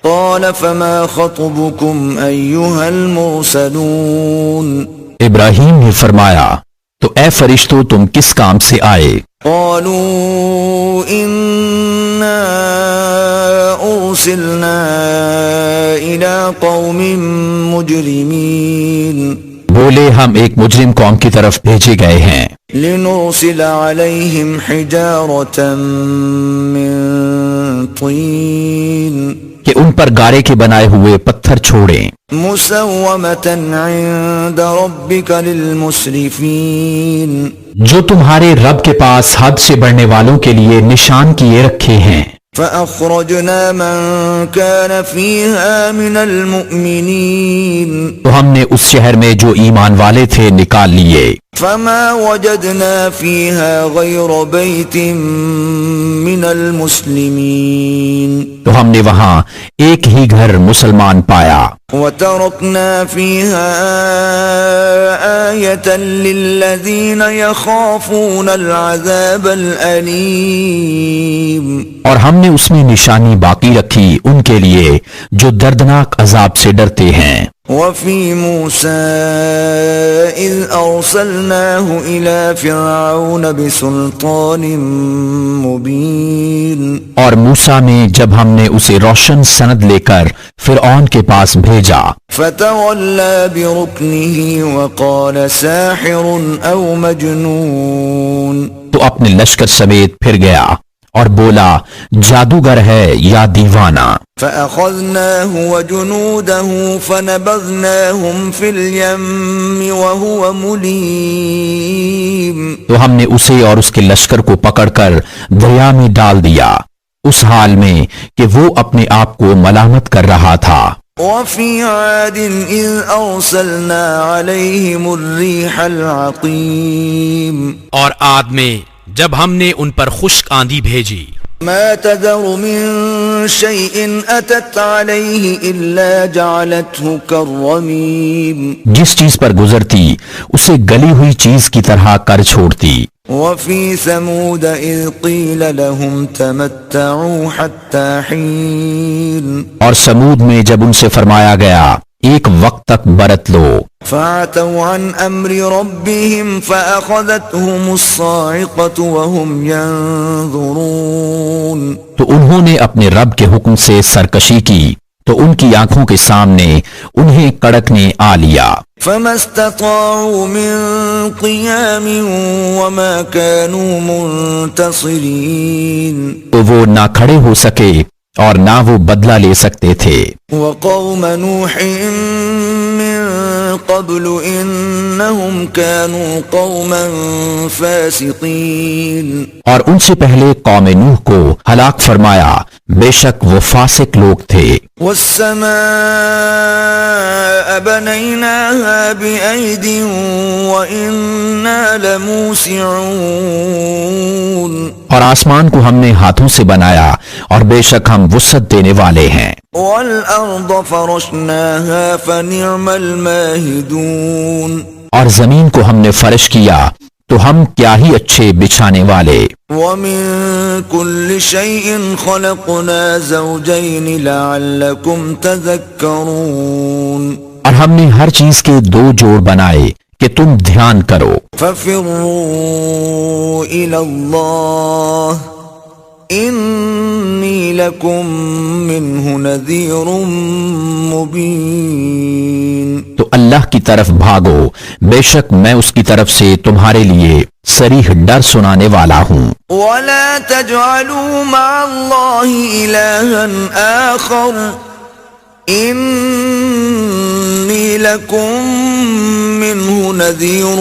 قال فما خطبكم أيها المرسلون ابراہیم نے فرمایا تو اے فرشتو تم کس کام سے آئے؟ قالوا إنا أرسلنا إلى قوم مجرمين بولے ہم ایک مجرم قوم کی طرف بھیجے گئے ہیں لنرسل عليهم حجارة من طين کہ ان پر گارے کے بنائے ہوئے پتھر چھوڑیں مسومة عند ربك للمسرفين جو تمہارے رب کے پاس حد سے بڑھنے والوں کے لیے نشان کیے رکھے ہیں فأخرجنا من كان فيها من المؤمنين تو ہم نے اس شہر میں جو ایمان والے تھے نکال لیے فما وجدنا فيها غير بيت من المسلمين تو ہم نے وہاں ایک ہی گھر مسلمان پایا وتركنا فيها آية للذين يخافون العذاب الأليم اور ہم نے اس میں نشانی باقی رکھی ان کے لیے جو دردناک عذاب سے ڈرتے ہیں وفي موسى إذ أرسلناه إلى فرعون بسلطان مبين اور موسیٰ میں جب ہم نے اسے روشن سند لے کر فرعون کے پاس بھیجا فتولى بركنه وقال ساحر أو مجنون تو اپنے لشکر سمیت پھر گیا اور بولا جادوگر ہے یا دیوانہ فأخذناه وجنوده فنبذناهم في اليم وهو مليم تو ہم نے اسے اور اس کے لشکر کو پکڑ کر دریا میں ڈال دیا اس حال میں کہ وہ اپنے آپ کو ملامت کر رہا تھا وفي عاد إذ أرسلنا عليهم الريح العقيم اور عاد میں جب ہم نے ان پر خشک آندھی بھیجی ما تذر من شيء أتت عليه إلا جعلته كالرميم جس چیز پر گزرتی اسے گلی ہوئی چیز کی طرح کر چھوڑتی وفي ثمود إذ قيل لهم تمتعوا حتى حين اور سمود میں جب ان سے فرمایا گیا ایک وقت تک برت لو فعتوا عن أمر ربهم فأخذتهم الصاعقة وهم ينظرون تو انہوں نے اپنے رب کے حکم سے سرکشی کی تو ان کی آنکھوں کے سامنے انہیں کڑک نے آ لیا فما استطاعوا من قيام وما كانوا منتصرين تو وہ نہ کھڑے ہو سکے اور نہ وہ بدلہ لے سکتے تھے وقوم نوح من قبل إنهم كانوا قوما فاسقين اور ان سے پہلے قوم نوح کو ہلاک فرمایا بے شک وہ فاسق لوگ تھے والسماء بنيناها بأيد وإنا لموسعون اور آسمان کو ہم نے ہاتھوں سے بنایا اور بے شک ہم وسعت دینے والے ہیں والأرض فرشناها فنعم الماهدون اور زمین کو ہم نے فرش کیا تو ہم کیا ہی اچھے بچھانے والے ومن كل شيء خلقنا زوجين لعلكم تذكرون اور ہم نے ہر چیز کے دو جوڑ بنائے کہ تم دھیان کرو ففروا إلى الله إني لكم منه نذير مبين تو اللہ کی طرف بھاگو بے شک میں اس کی طرف سے تمہارے لیے صریح ڈر سنانے والا ہوں ولا تجعلوا مع الله إلها آخر إني لكم منه نذير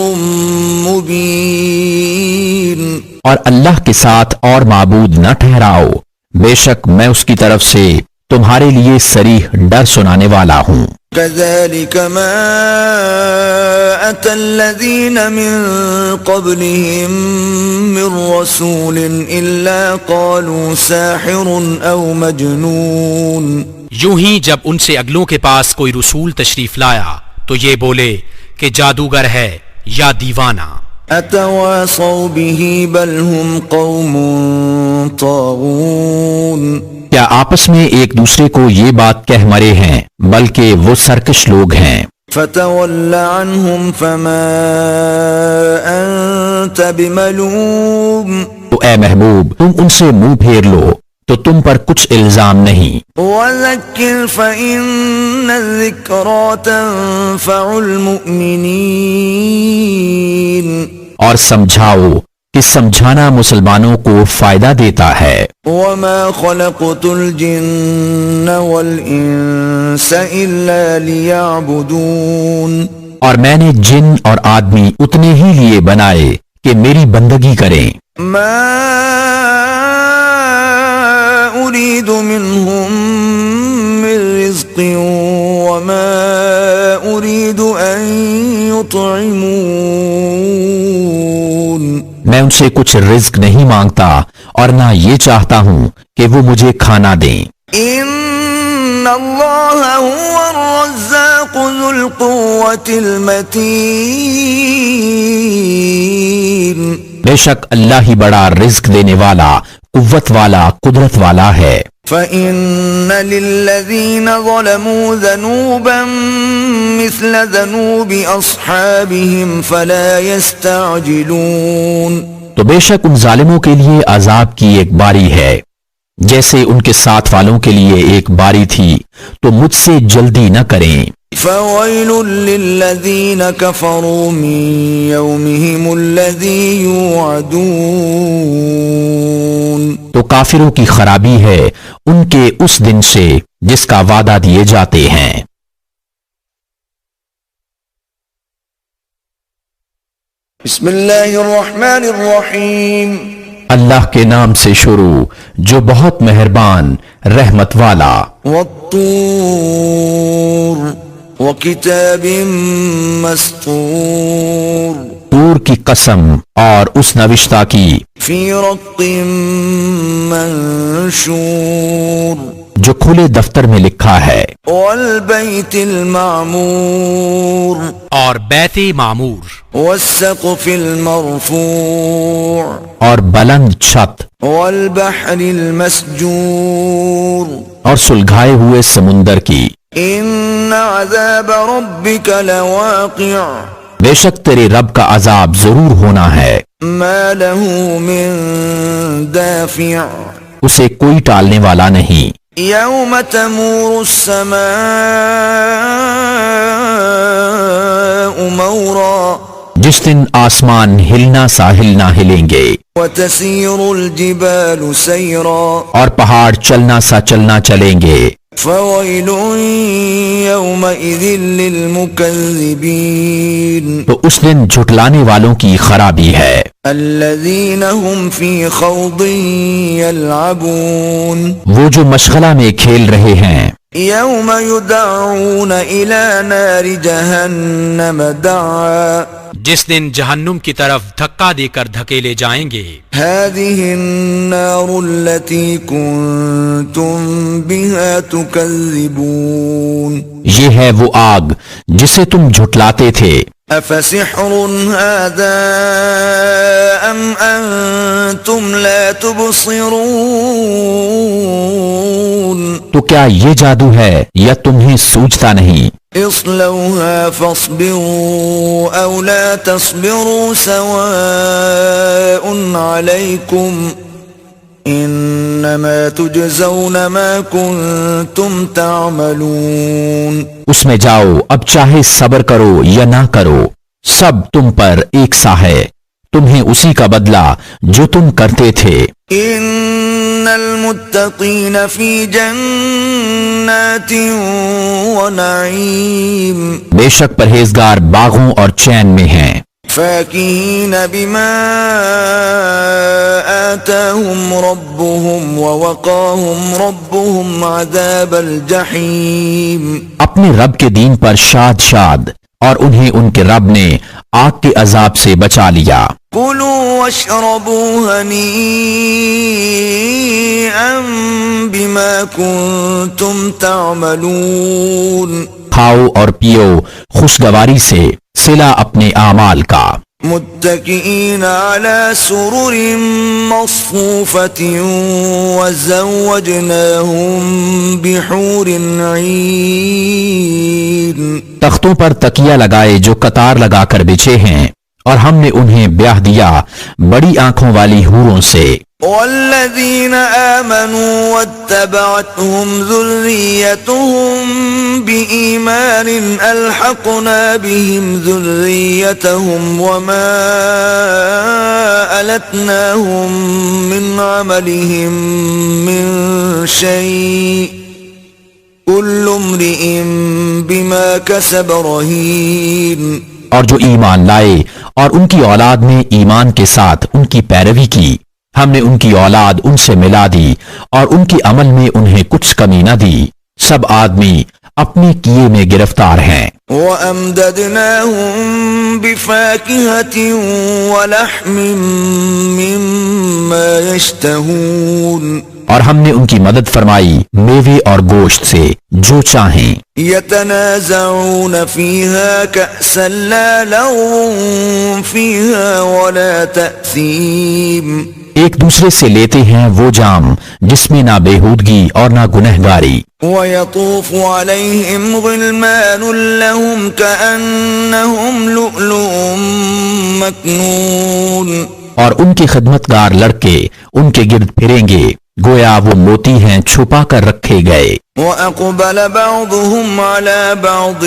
مبين اور اللہ کے ساتھ اور معبود نہ ٹھہراؤ بے شک میں اس کی طرف سے تمہارے لیے صریح ڈر سنانے والا ہوں كذلك ما أتى الذين من قبلهم من رسول إلا قالوا ساحر أو مجنون یوں ہی جب ان سے اگلوں کے پاس کوئی رسول تشریف لایا تو یہ بولے کہ جادوگر ہے یا دیوانہ أتواصوا به بل هم قوم طاغون کیا آپس میں ایک دوسرے کو یہ بات کہہ مرے ہیں، بلکہ وہ سرکش لوگ ہیں۔ فتول عنهم فما أنت بملوم تو اے محبوب تم ان سے منہ پھیر لو تو تم پر کچھ الزام نہیں۔ وذكر فإن الذكرى تنفع المؤمنين اور سمجھاؤ کہ سمجھانا مسلمانوں کو فائدہ دیتا ہے۔ وما خلقت الجن والإنس إلا ليعبدون اور میں نے جن اور آدمی اتنے ہی لیے بنائے کہ میری بندگی کریں۔ ما أريد منهم من رزق وما أريد أن يطعمون میں ان سے کچھ رزق نہیں مانگتا اور نہ یہ چاہتا ہوں کہ وہ مجھے کھانا دیں۔ إن الله هو الرزاق ذو القوة المتين بے شک اللہ ہی بڑا رزق دینے والا، قوت والا، قدرت والا ہے۔ فإن للذين ظلموا ذنوبا مثل ذنوب أصحابهم فلا يستعجلون تو بے شک ان ظالموں کے لیے عذاب کی ایک باری ہے جیسے ان کے ساتھ والوں کے لیے ایک باری تھی، تو مجھ سے جلدی نہ کریں۔ فويل للذين كفروا من يومهم الذي يوعدون تو کافروں کی خرابی ہے ان کے اس دن سے جس کا وعدہ دیے جاتے ہیں۔ بسم اللہ الرحمن الرحیم اللہ کے نام سے شروع جو بہت مہربان رحمت والا۔ والطور وکتاب مسطور طور کی قسم اور اس نوشتہ کی فی رق منشور جو کھلے دفتر میں لکھا ہے۔ والبیت المعمور اور بیت معمور والسقف المرفوع اور بلند چھت والبحر المسجور اور سلگھائے ہوئے سمندر کی۔ ان عذاب ربک لواقع بے شک تیرے رب کا عذاب ضرور ہونا ہے، ما له من دافع اسے کوئی ٹالنے والا نہیں۔ یوم تمور السماء مورا جس دن آسمان ہلنا سا ہلنا ہلیں گے وتسیر الجبال سیرا اور پہاڑ چلنا سا چلنا چلیں گے۔ فویل یومئذ للمکذبین تو اس دن جھٹلانے والوں کی خرابی ہے۔ الذین هم فی خوض یلعبون وہ جو مشغلہ میں کھیل رہے ہیں۔ یوم یدعون الی نار جہنم دعا جس دن جہنم کی طرف دھکا دے کر دھکیلے جائیں گے۔ هذه النار التي كنتم بها تكذبون یہ ہے وہ آگ جسے تم جھٹلاتے تھے۔ افسحر هذا ام انتم لا تبصرون تو کیا یہ جادو ہے یا تمہیں سوچتا نہیں؟ اصلوها فاصبروا او لا تصبروا سواء عليكم انما تجزون ما كنتم تعملون اس میں جاؤ، اب چاہے صبر کرو یا نہ کرو، سب تم پر ایک سا ہے، تمہیں اسی کا بدلہ جو تم کرتے تھے۔ ان المتقین فی جنات ونعیم بے شک پرہیزگار باغوں اور چین میں ہیں، فاکہین بما آتاہم ربهم ووقاہم ربهم عذاب الجحیم اپنے رب کے دین پر شاد شاد، اور انہیں ان کے رب نے آگ کے عذاب سے بچا لیا۔ کلوا واشربوا ہنیئا بما کنتم تعملون کھاؤ اور پیو خوشگواری سے صلہ اپنے اعمال کا۔ متكئين على سرر مصفوفة وزوجناهم بحور عين. تختوں پر تکیہ لگائے جو قطار لگا کر بچھے ہیں، اور ہم نے انہیں بیاہ دیا بڑی آنکھوں والی حوروں سے. والذين آمنوا واتبعتهم ذريتهم بإيمان ألحقنا بهم ذريتهم وما ألتناهم من عملهم من شيء كل امرئ بما كسب رهين. اور جو ایمان لائے اور ان کی اولاد نے ایمان کے ساتھ ان کی پیروی کی، ہم نے ان کی اولاد ان سے ملا دی اور ان کی عمل میں انہیں کچھ کمی نہ دی. سب آدمی اپنے کیے میں گرفتار ہیں. وَأَمْدَدْنَاهُمْ بِفَاكِهَةٍ وَلَحْمٍ مِّمَّا يَشْتَهُونَ. اور ہم نے ان کی مدد فرمائی میوے اور گوشت سے جو چاہیں. يَتَنَازَعُونَ فِيهَا كَأْسًا لَا لَغْوٌ فِيهَا وَلَا تَأْثِيمٌ. ایک دوسرے سے لیتے ہیں وہ جام جس میں نہ بےہودگی اور نہ گنہگاری. وَيَطُوفُ عَلَيْهِمْ غِلْمَانٌ لَهُمْ كَأَنَّهُمْ لُؤْلُؤٌ مَكْنُونٌ. اور ان کے خدمتگار لڑکے ان کے گرد پھریں گے گویا وہ موتی ہیں چھپا کر رکھے گئے. وَأَقْبَلَ بَعْضُهُمْ عَلَى بَعْضٍ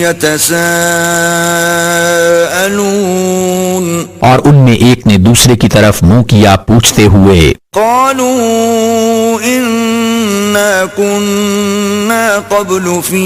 يَتَسَاءَلُونَ. اور ان میں ایک نے دوسرے کی طرف منہ کیا پوچھتے ہوئے قَالُوا إِنَّا كُنَّا قَبْلُ فِي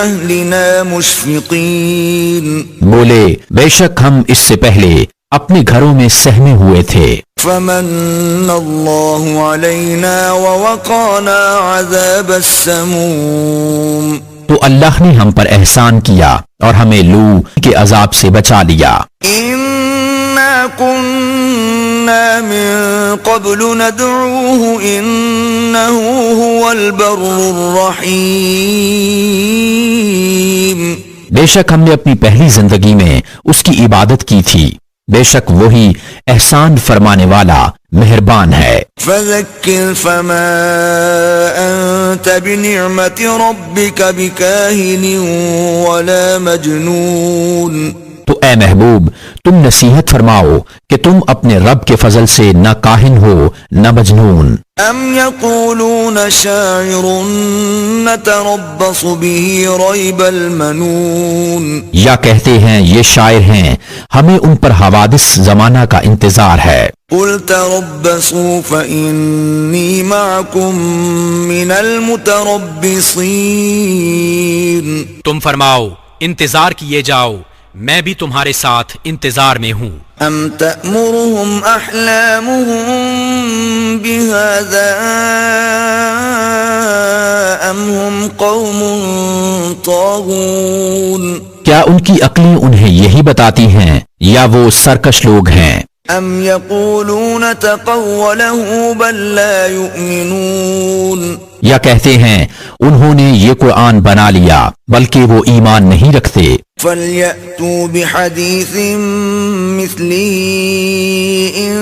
أَهْلِنَا مُشْفِقِينَ. بولے بے شک ہم اس سے پہلے اپنے گھروں میں سہمے ہوئے تھے. فَمَنَّ اللَّهُ عَلَيْنَا وَوَقَانَا عَذَابَ السَّمُومِ. تو اللہ نے ہم پر احسان کیا اور ہمیں لو کے عذاب سے بچا لیا. إِنَّا كُنَّا مِن قَبْلُ نَدْعُوهُ إِنَّهُ هُوَ الْبَرُّ الرَّحِيمُ. بے شک ہم نے اپنی پہلی زندگی میں اس کی عبادت کی تھی، بے شک وہی احسان فرمانے والا مہربان ہے. فَذَكِّرْ فَمَا أَنْتَ بِنِعْمَةِ رَبِّكَ بِكَاهِنٍ وَلَا مَجْنُونٍ. تو اے محبوب تم نصیحت فرماؤ کہ تم اپنے رب کے فضل سے نہ کاہن ہو نہ مجنون. أَمْ يَقُولُونَ شَاعِرٌ نَتَرَبَّصُ بِهِ رَيْبَ الْمَنُونِ. یا کہتے ہیں یہ شاعر ہیں ہمیں ان پر حوادث زمانہ کا انتظار ہے. قُلْ تَرَبَّصُوا فَإِنِّي مَعَكُمْ مِنَ الْمُتَرَبِّصِينَ. تم فرماؤ انتظار کیے جاؤ، میں بھی تمہارے ساتھ انتظار میں ہوں. أَمْ تَأْمُرُهُمْ أَحْلَامُهُمْ بِهَذَا أَمْ هُمْ قَوْمٌ طَاغُونَ. کیا ان کی عقلیں انہیں یہی بتاتی ہیں یا وہ سرکش لوگ ہیں؟ أَمْ يَقُولُونَ تَقَوَّلَهُ بَل لَّا يُؤْمِنُونَ. یا کہتے ہیں انہوں نے یہ قرآن بنا لیا بلکہ وہ ایمان نہیں رکھتے. فَلْيَأْتُوا بِحَدِيثٍ مِثْلِهِ إِن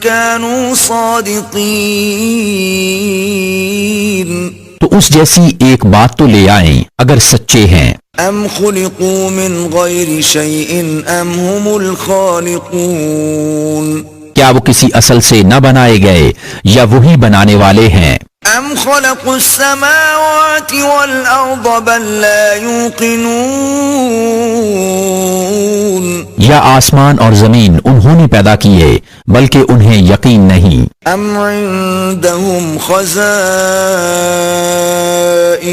كَانُوا صَادِقِينَ. تو اس جیسی ایک بات تو لے آئیں اگر سچے ہیں. أَمْ خُلِقُوا مِنْ غَيْرِ شَيْءٍ أَمْ هُمُ الْخَالِقُونَ. کیا وہ کسی اصل سے نہ بنائے گئے یا وہی بنانے والے ہیں؟ أَمْ خَلَقُوا السَّمَاوَاتِ وَالْأَرْضَ بَل لَّا يُوقِنُونَ. یا آسمان اور زمین انہوں نے پیدا کیے بلکہ انہیں یقین نہیں. أَمْ عِندَهُمْ خَزَائِنُ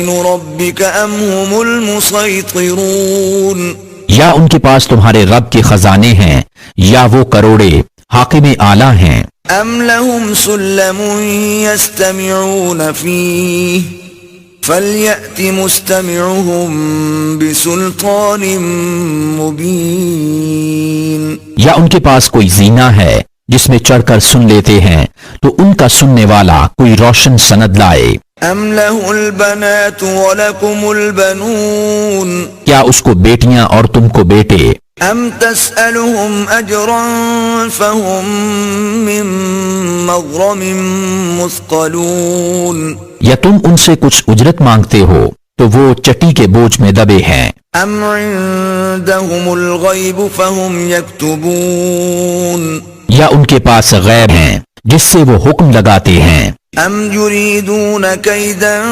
رَبِّكَ أَمْ هُمُ الْمُصَيْطِرُونَ. یا ان کے پاس تمہارے رب کے خزانے ہیں یا وہ کروڑے حاکم اعلیٰ ہیں. أَمْ لَهُمْ سُلَّمٌ يَسْتَمِعُونَ فِيهِ فَلْيَأْتِ مُسْتَمِعُهُمْ بِسُلْطَانٍ مُبِينٍ. یا ان کے پاس کوئی زینہ ہے جس میں چڑھ کر سن لیتے ہیں تو ان کا سننے والا کوئی روشن سند لائے. أَمْ لَهُ الْبَنَاتُ وَلَكُمُ الْبَنُونَ. کیا اس کو بیٹیاں اور تم کو بیٹے؟ أم تسألهم أجرا فهم من مغرم مثقلون یا تم ان سے کچھ اجرت مانگتے ہو تو وہ چٹی کے بوجھ میں دبے ہیں. أم عندهم الغيب فهم يكتبون یا ان کے پاس غیب ہیں جس سے وہ حکم لگاتے ہیں. أم يريدون كيدا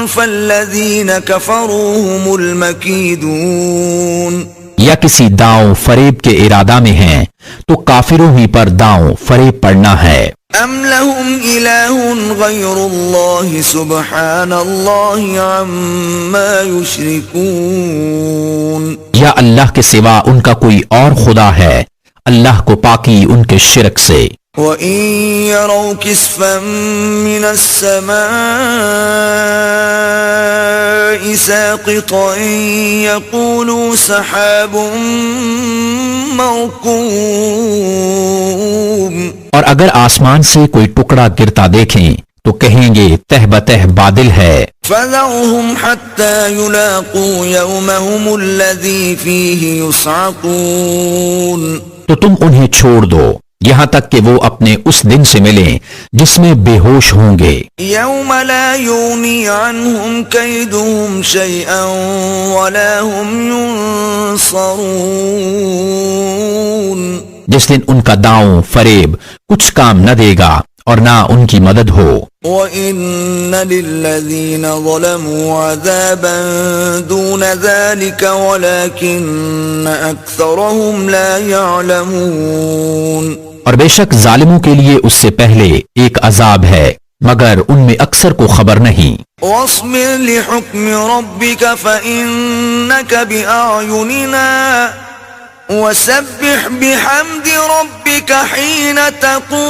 فالذين كفروا هم المكيدون یا کسی داؤں فریب کے ارادہ میں ہیں تو کافروں ہی پر داؤں فریب پڑنا ہے. أم لهم إله غير الله سبحان الله عما يشركون یا اللہ کے سوا ان کا کوئی اور خدا ہے، اللہ کو پاکی ان کے شرک سے. وَإِن يَرَوْا كِسْفًا مِّنَ السَّمَاءِ سَاقِطًا يَقُولُوا سَحَابٌ مَّرْكُومٌ اور اگر آسمان سے کوئی ٹکڑا گرتا دیکھیں تو کہیں گے تہ بتہ بادل ہے. فَذَرْهُمْ حَتَّى يُلَاقُوا يَوْمَهُمُ الَّذِي فِيهِ يُصْعَقُونَ تو تم انہیں چھوڑ دو یہاں تک کہ وہ اپنے اس دن سے ملیں جس میں بے ہوش ہوں گے. يَوْمَ لَا يُغْنِي عَنْهُمْ كَيْدُهُمْ شَيْئًا وَلَا هُمْ يُنصَرُونَ جس دن ان کا داؤں فریب کچھ کام نہ دے گا اور نہ ان کی مدد ہو. وَإِنَّ لِلَّذِينَ ظَلَمُوا عَذَابًا دُونَ ذَلِكَ وَلَكِنَّ أَكْثَرَهُمْ لَا يَعْلَمُونَ اور بے شک ظالموں کے لیے اس سے پہلے ایک عذاب ہے مگر ان میں اکثر کو خبر نہیں. وَاصْبِرْ لِحُكْمِ رَبِّكَ فَإِنَّكَ بِأَعْيُنِنَا وَسَبِّحْ بِحَمْدِ رَبِّكَ حِينَ تَقُومُ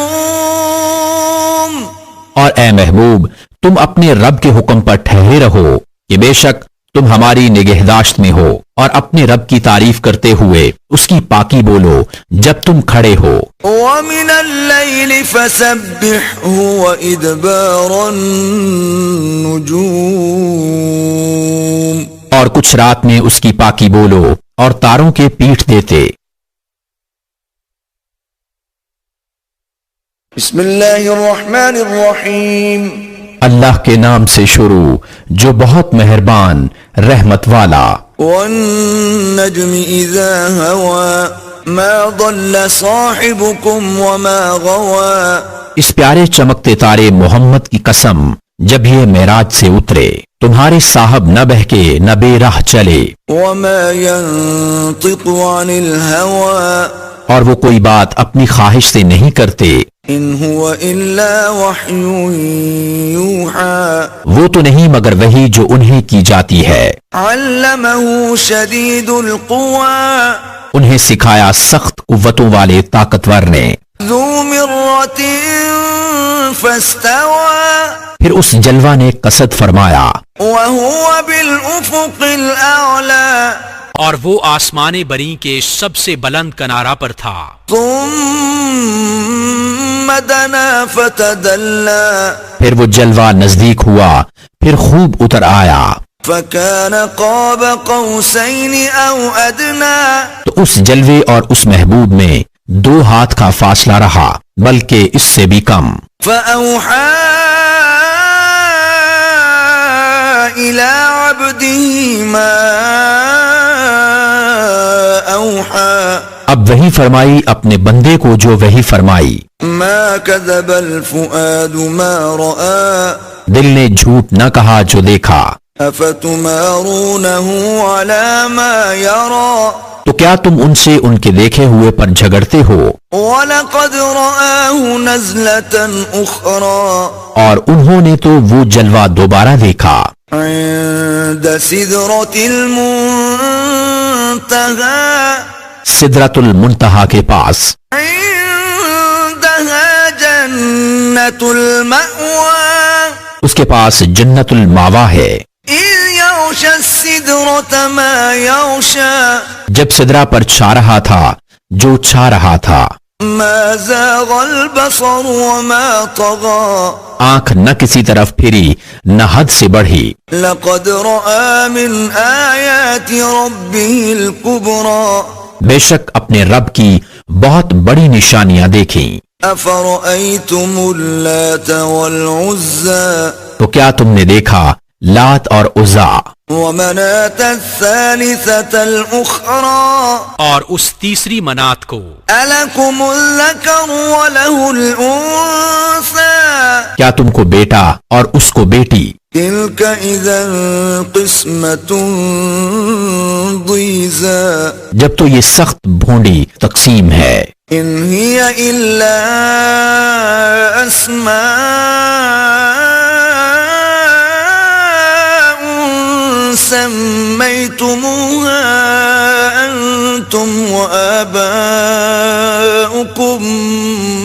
اور اے محبوب تم اپنے رب کے حکم پر ٹھہرے رہو کہ بے شک تم ہماری نگہداشت میں ہو اور اپنے رب کی تعریف کرتے ہوئے اس کی پاکی بولو جب تم کھڑے ہو. وَمِنَ اللَّيْلِ فَسَبِّحْهُ وَإِدْبَارَ النُّجُومِ اور کچھ رات میں اس کی پاکی بولو اور تاروں کے پیٹھ دیتے. بسم اللہ الرحمن الرحیم اللہ کے نام سے شروع جو بہت مہربان رحمت والا. والنجم اذا هوى ما ضل صاحبكم وما غوى اس پیارے چمکتے تارے محمد کی قسم جب یہ معراج سے اترے تمہارے صاحب نہ بہکے نہ بے راہ چلے. وما ينطق عن الهوى اور وہ کوئی بات اپنی خواہش سے نہیں کرتے. ان هو الا وحی یوحى وہ تو نہیں مگر وہی جو انہیں کی جاتی ہے. علمه شدید القوى انہیں سکھایا سخت قوتوں والے طاقتور نے. ذو مرة فاستوى پھر اس جلوہ نے قصد فرمایا. وهو بالافق الاعلى اور وہ آسمان بری کے سب سے بلند کنارہ پر تھا. ثم دنا فتدلى پھر وہ جلوہ نزدیک ہوا پھر خوب اتر آیا. فكان قاب قوسين او ادنى تو اس جلوے اور اس محبوب میں 2 ہاتھ کا فاصلہ رہا بلکہ اس سے بھی کم. فأوحى إلى عبده ما أوحى اب وہی فرمائی اپنے بندے کو جو وہی فرمائی. ما كذب الفؤاد ما رأى دل نے جھوٹ نہ کہا جو دیکھا. أفتمارونه على ما يرى تو کیا تم ان سے ان کے دیکھے ہوئے پر جھگڑتے ہو. وَلَقَدْ رَآهُ نَزْلَةً أُخْرَى اور انہوں نے تو وہ جلوہ دوبارہ دیکھا عند سدرة المنتهى سدرۃ المنتہا کے پاس. عندها جنة المأوى اس کے پاس جنت الماوا ہے. إذ يغشى السدرة ما يغشى جب سدرہ پر چھا رہا تھا جو چھا رہا تھا. ما زاغ البصر وما طغى آنکھ نہ کسی طرف پھری نہ حد سے بڑھی. لقد رأى من آيات ربه الكبرى بے شک اپنے رب کی بہت بڑی نشانیاں دیکھیں۔ أفرأيتم اللات والعزى تو کیا تم نے دیکھا لات اور عزا ومناة الثالثة الأخرى اور اس تیسری منات کو؟ ألكم الذكر وله الأنثى کیا تم کو بیٹا اور اس کو بیٹی؟ تلك إذا قسمة ضيزى جب تو یہ سخت بھونڈی تقسیم ہے۔ إن هي إلا أسماء سميتموها أنتم وآباؤكم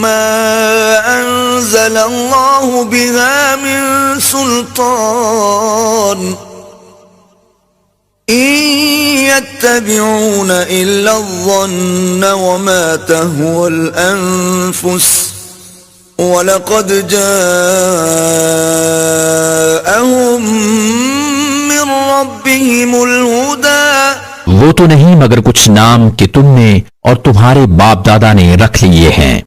ما أنزل الله بها من سلطان إن يتبعون إلا الظن وما تهوى الأنفس وَلَقَدْ جَاءَهُمْ مِنْ رَبِّهِمُ الْهُدَى وہ تو نہیں مگر کچھ نام کہ تم نے اور تمہارے باپ دادا نے رکھ لیے ہیں۔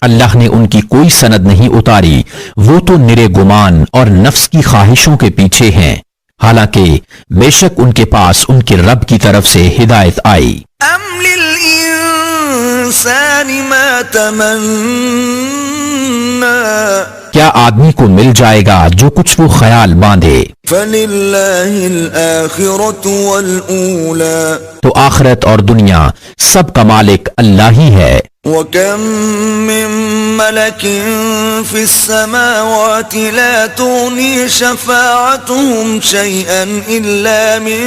اللہ نے ان کی کوئی سند نہیں اتاری، وہ تو نرے گمان اور نفس کی خواہشوں کے پیچھے ہیں، حالانکہ بے شک ان کے پاس ان کے رب کی طرف سے ہدایت آئی۔ أَمْ لِلْإِنسَانِ مَا تَمَنَّى کیا آدمی کو مل جائے گا جو کچھ وہ خیال باندھے؟ فَلِلَّهِ الْآخِرَةُ وَالْأُولَى تو آخرت اور دنیا سب کا مالک اللہ ہی ہے۔ وَكَمْ مِن مَلَكٍ فِي السَّمَاوَاتِ لَا تُغْنِي شَفَاعَتُهُمْ شَيْئًا إِلَّا مِن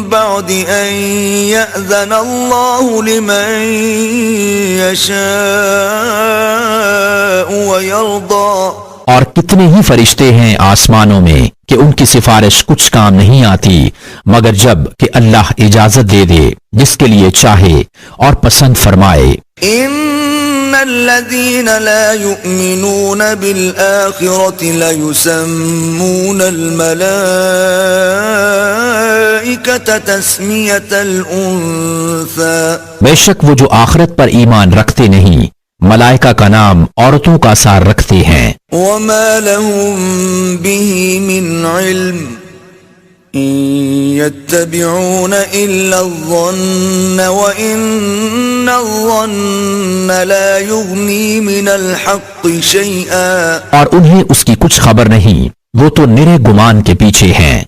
بَعْدِ أَن يَأْذَنَ اللَّهُ لِمَن يَشَاءُ وَيَرْضَى اور کتنے ہی فرشتے ہیں آسمانوں میں کہ ان کی سفارش کچھ کام نہیں آتی مگر جب کہ اللہ اجازت دے دے جس کے لیے چاہے اور پسند فرمائے۔ إِنَّ الَّذِينَ لَا يُؤْمِنُونَ بِالْآخِرَةِ لَيُسَمُّونَ الْمَلَائِكَةَ تَسْمِيَةَ الْأُنثَى بے شک وہ جو آخرت پر ایمان رکھتے نہیں ملائکہ کا نام عورتوں کا سار رکھتے ہیں۔ وَمَا لَهُم بِهِ مِنْ عِلْمٍ إِن يَتَّبِعُونَ إِلَّا الظَّنَّ وَإِنَّ الظَّنَّ لَا يُغْنِي مِنَ الْحَقِّ شَيْئًا اور انہیں اس کی کچھ خبر نہیں، وہ تو نرے گمان کے پیچھے ہیں،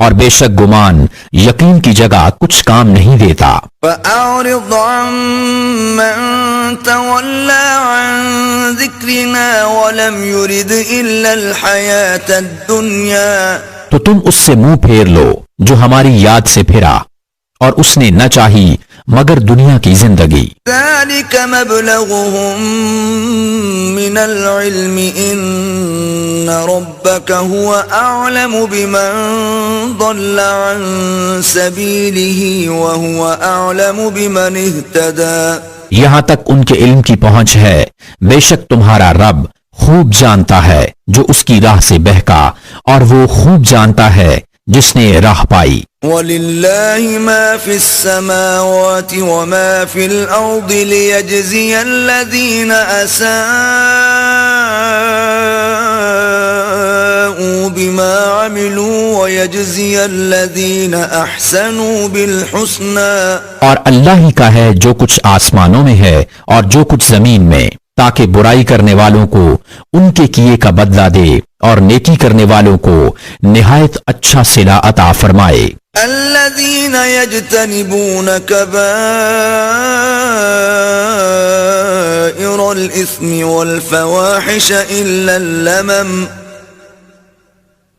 اور بے شک گمان یقین کی جگہ کچھ کام نہیں دیتا۔ فَأَعْرِضْ عَمَّن تَوَلَّى عَن ذِكْرِنَا وَلَمْ يُرِدْ إِلَّا الْحَيَاةَ الدُّنْيَا تو تم اس سے منہ پھیر لو جو ہماری یاد سے پھرا اور اس نے نہ چاہی مگر دنیا کی زندگی۔ ذَلِكَ مَبْلَغُهُم مِّنَ الْعِلْمِ إِنَّ رَبَّكَ هُوَ أَعْلَمُ بِمَن ضَلَّ عَن سَبِيلِهِ وَهُوَ أَعْلَمُ بِمَنِ اهْتَدَى یہاں تک ان کے علم کی پہنچ ہے، بے شک تمہارا رب خوب جانتا ہے جو اس کی راہ سے بہکا اور وہ خوب جانتا ہے جس نے راہ پائی۔ وَلِلَّهِ مَا فِي السَّمَاوَاتِ وَمَا فِي الْأَرْضِ لِيَجْزِيَ الَّذِينَ أَسَاءُوا بِمَا عَمِلُوا وَيَجْزِيَ الَّذِينَ أَحْسَنُوا بِالْحُسْنَى اور اللہ ہی کا ہے جو کچھ آسمانوں میں ہے اور جو کچھ زمین میں، تاکہ برائی کرنے والوں کو ان کے کیے کا بدلہ دے اور نیکی کرنے والوں کو نہایت اچھا صلہ عطا فرمائے۔ الذين يجتنبون كبائر الإثم والفواحش إلا اللمم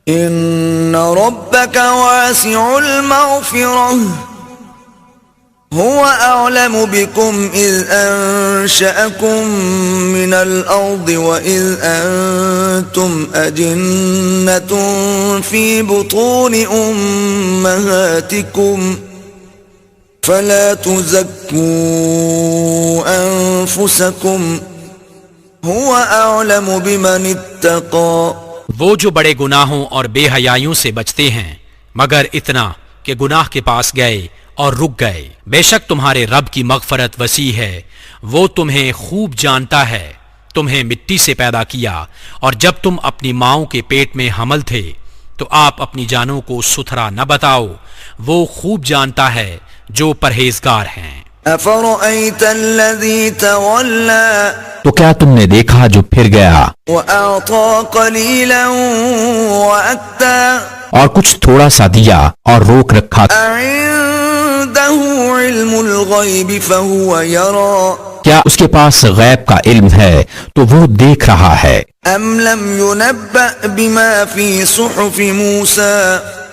إن ربك واسع المغفرة هو أعلم بكم إذ أنشأكم من الأرض وإذ أنتم أجنة في بطون أمهاتكم فلا تزكوا أنفسكم هو أعلم بمن اتقى وہ جو بڑے گناہوں اور بے حیائیوں سے بچتے ہیں مگر اتنا کہ گناہ کے پاس گئے اور رک گئے۔ بے شک تمہارے رب کی مغفرت وسیع ہے، وہ تمہیں خوب جانتا ہے۔ تمہیں مٹی سے پیدا کیا اور جب تم اپنی ماؤں کے پیٹ میں حمل تھے تو آپ اپنی جانوں کو ستھرا نہ بتاؤ، وہ خوب جانتا ہے جو پرہیزگار ہیں۔ أفرأيت الذي تولى تو کیا تم نے دیکھا جو پھر گیا وأعطى قليلا وأكدى اور کچھ تھوڑا سا دیا اور روک رکھا؟ أعنده علم الغيب فهو يرى کیا اس کے پاس غیب کا علم ہے تو وہ دیکھ رہا ہے؟ أم لم ينبأ بما في صحف موسى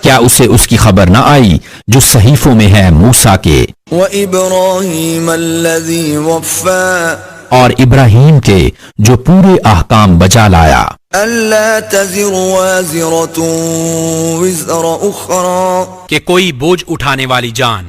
کیا اسے اس کی خبر نہ آئی جو صحیفوں میں ہے موسیٰ کے وإبراهيم الذي وفى اور ابراہیم کے جو پورے احکام بجا لایا؟ ألا تزر وازرة وزر أخرى کہ کوئی بوجھ اٹھانے والی جان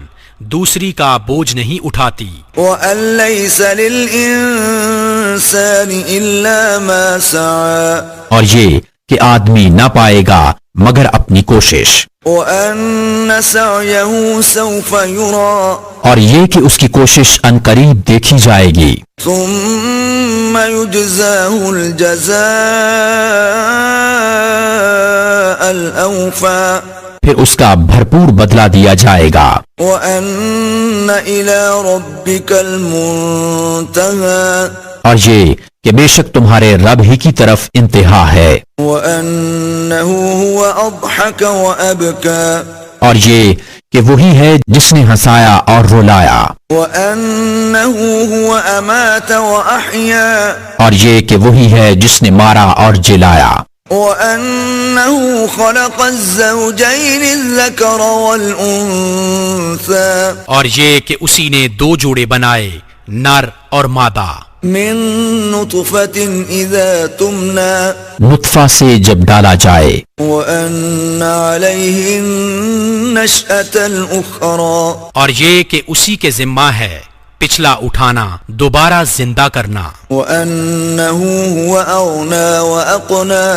دوسری کا بوجھ نہیں اٹھاتی، وأن ليس للإنسان إلا ما سعى اور یہ کہ آدمی نہ پائے گا مگر اپنی کوشش، وأن سعيه سوف يرى اور یہ کہ اس کی کوشش عنقریب دیکھی جائے گی، ثم يجزاه الجزاء الأوفى پھر اس کا بھرپور بدلہ دیا جائے گا، وأن إلى ربك المنتهى اور یہ کہ بے شک تمہارے رب ہی کی طرف انتہا ہے، وأنه هو أضحك وأبكى اور یہ کہ وہی ہے جس نے ہنسایا اور رلایا، وأنه هو أمات وأحيا اور یہ کہ وہی ہے جس نے مارا اور جلایا، وأنه خلق الزوجين الذكر والأنثى اور یہ کہ اسی نے دو جوڑے بنائے، نر اور مادہ، من نطفة إذا تمنى نطفہ سے جب ڈالا جائے، وأن عليه النشأة الأخرى اور یہ کہ اسی کے ذمہ ہے پچھلا اٹھانا، دوبارہ زندہ کرنا، وأنه هو أغنى وأقنى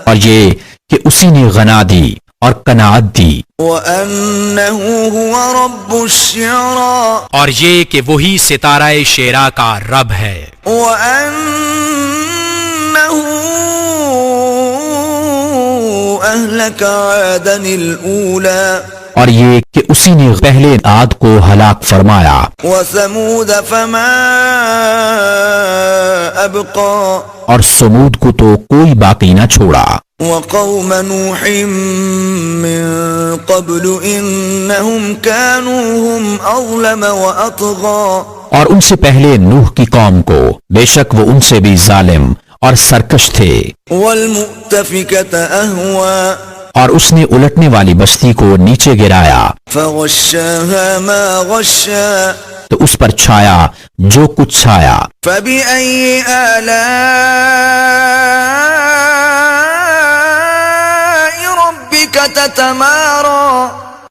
اور یہ کہ اسی نے غنا دی اور قناعت دی، وأنه هو رب الشعرى اور یہ کہ وہی ستارہ شعراء کا رب ہے، وأنه أهلك عادا الأولى اور یہ کہ اسی نے پہلے عاد کو ہلاک فرمایا، وثمود فما أبقى اور سمود کو تو کوئی باقی نہ چھوڑا، وقوم نوح من قبل إنهم كانوا هم أظلم وأطغى اور ان سے پہلے نوح کی قوم کو بے شک وہ ان سے بھی ظالم اور سرکش تھے، والمؤتفكة أهوى اور اس نے الٹنے والی بستی کو نیچے گرایا فغشاها ما غشا تو اس پر چھایا جو کچھ چھایا، فبأي آلاء ربك تتمارى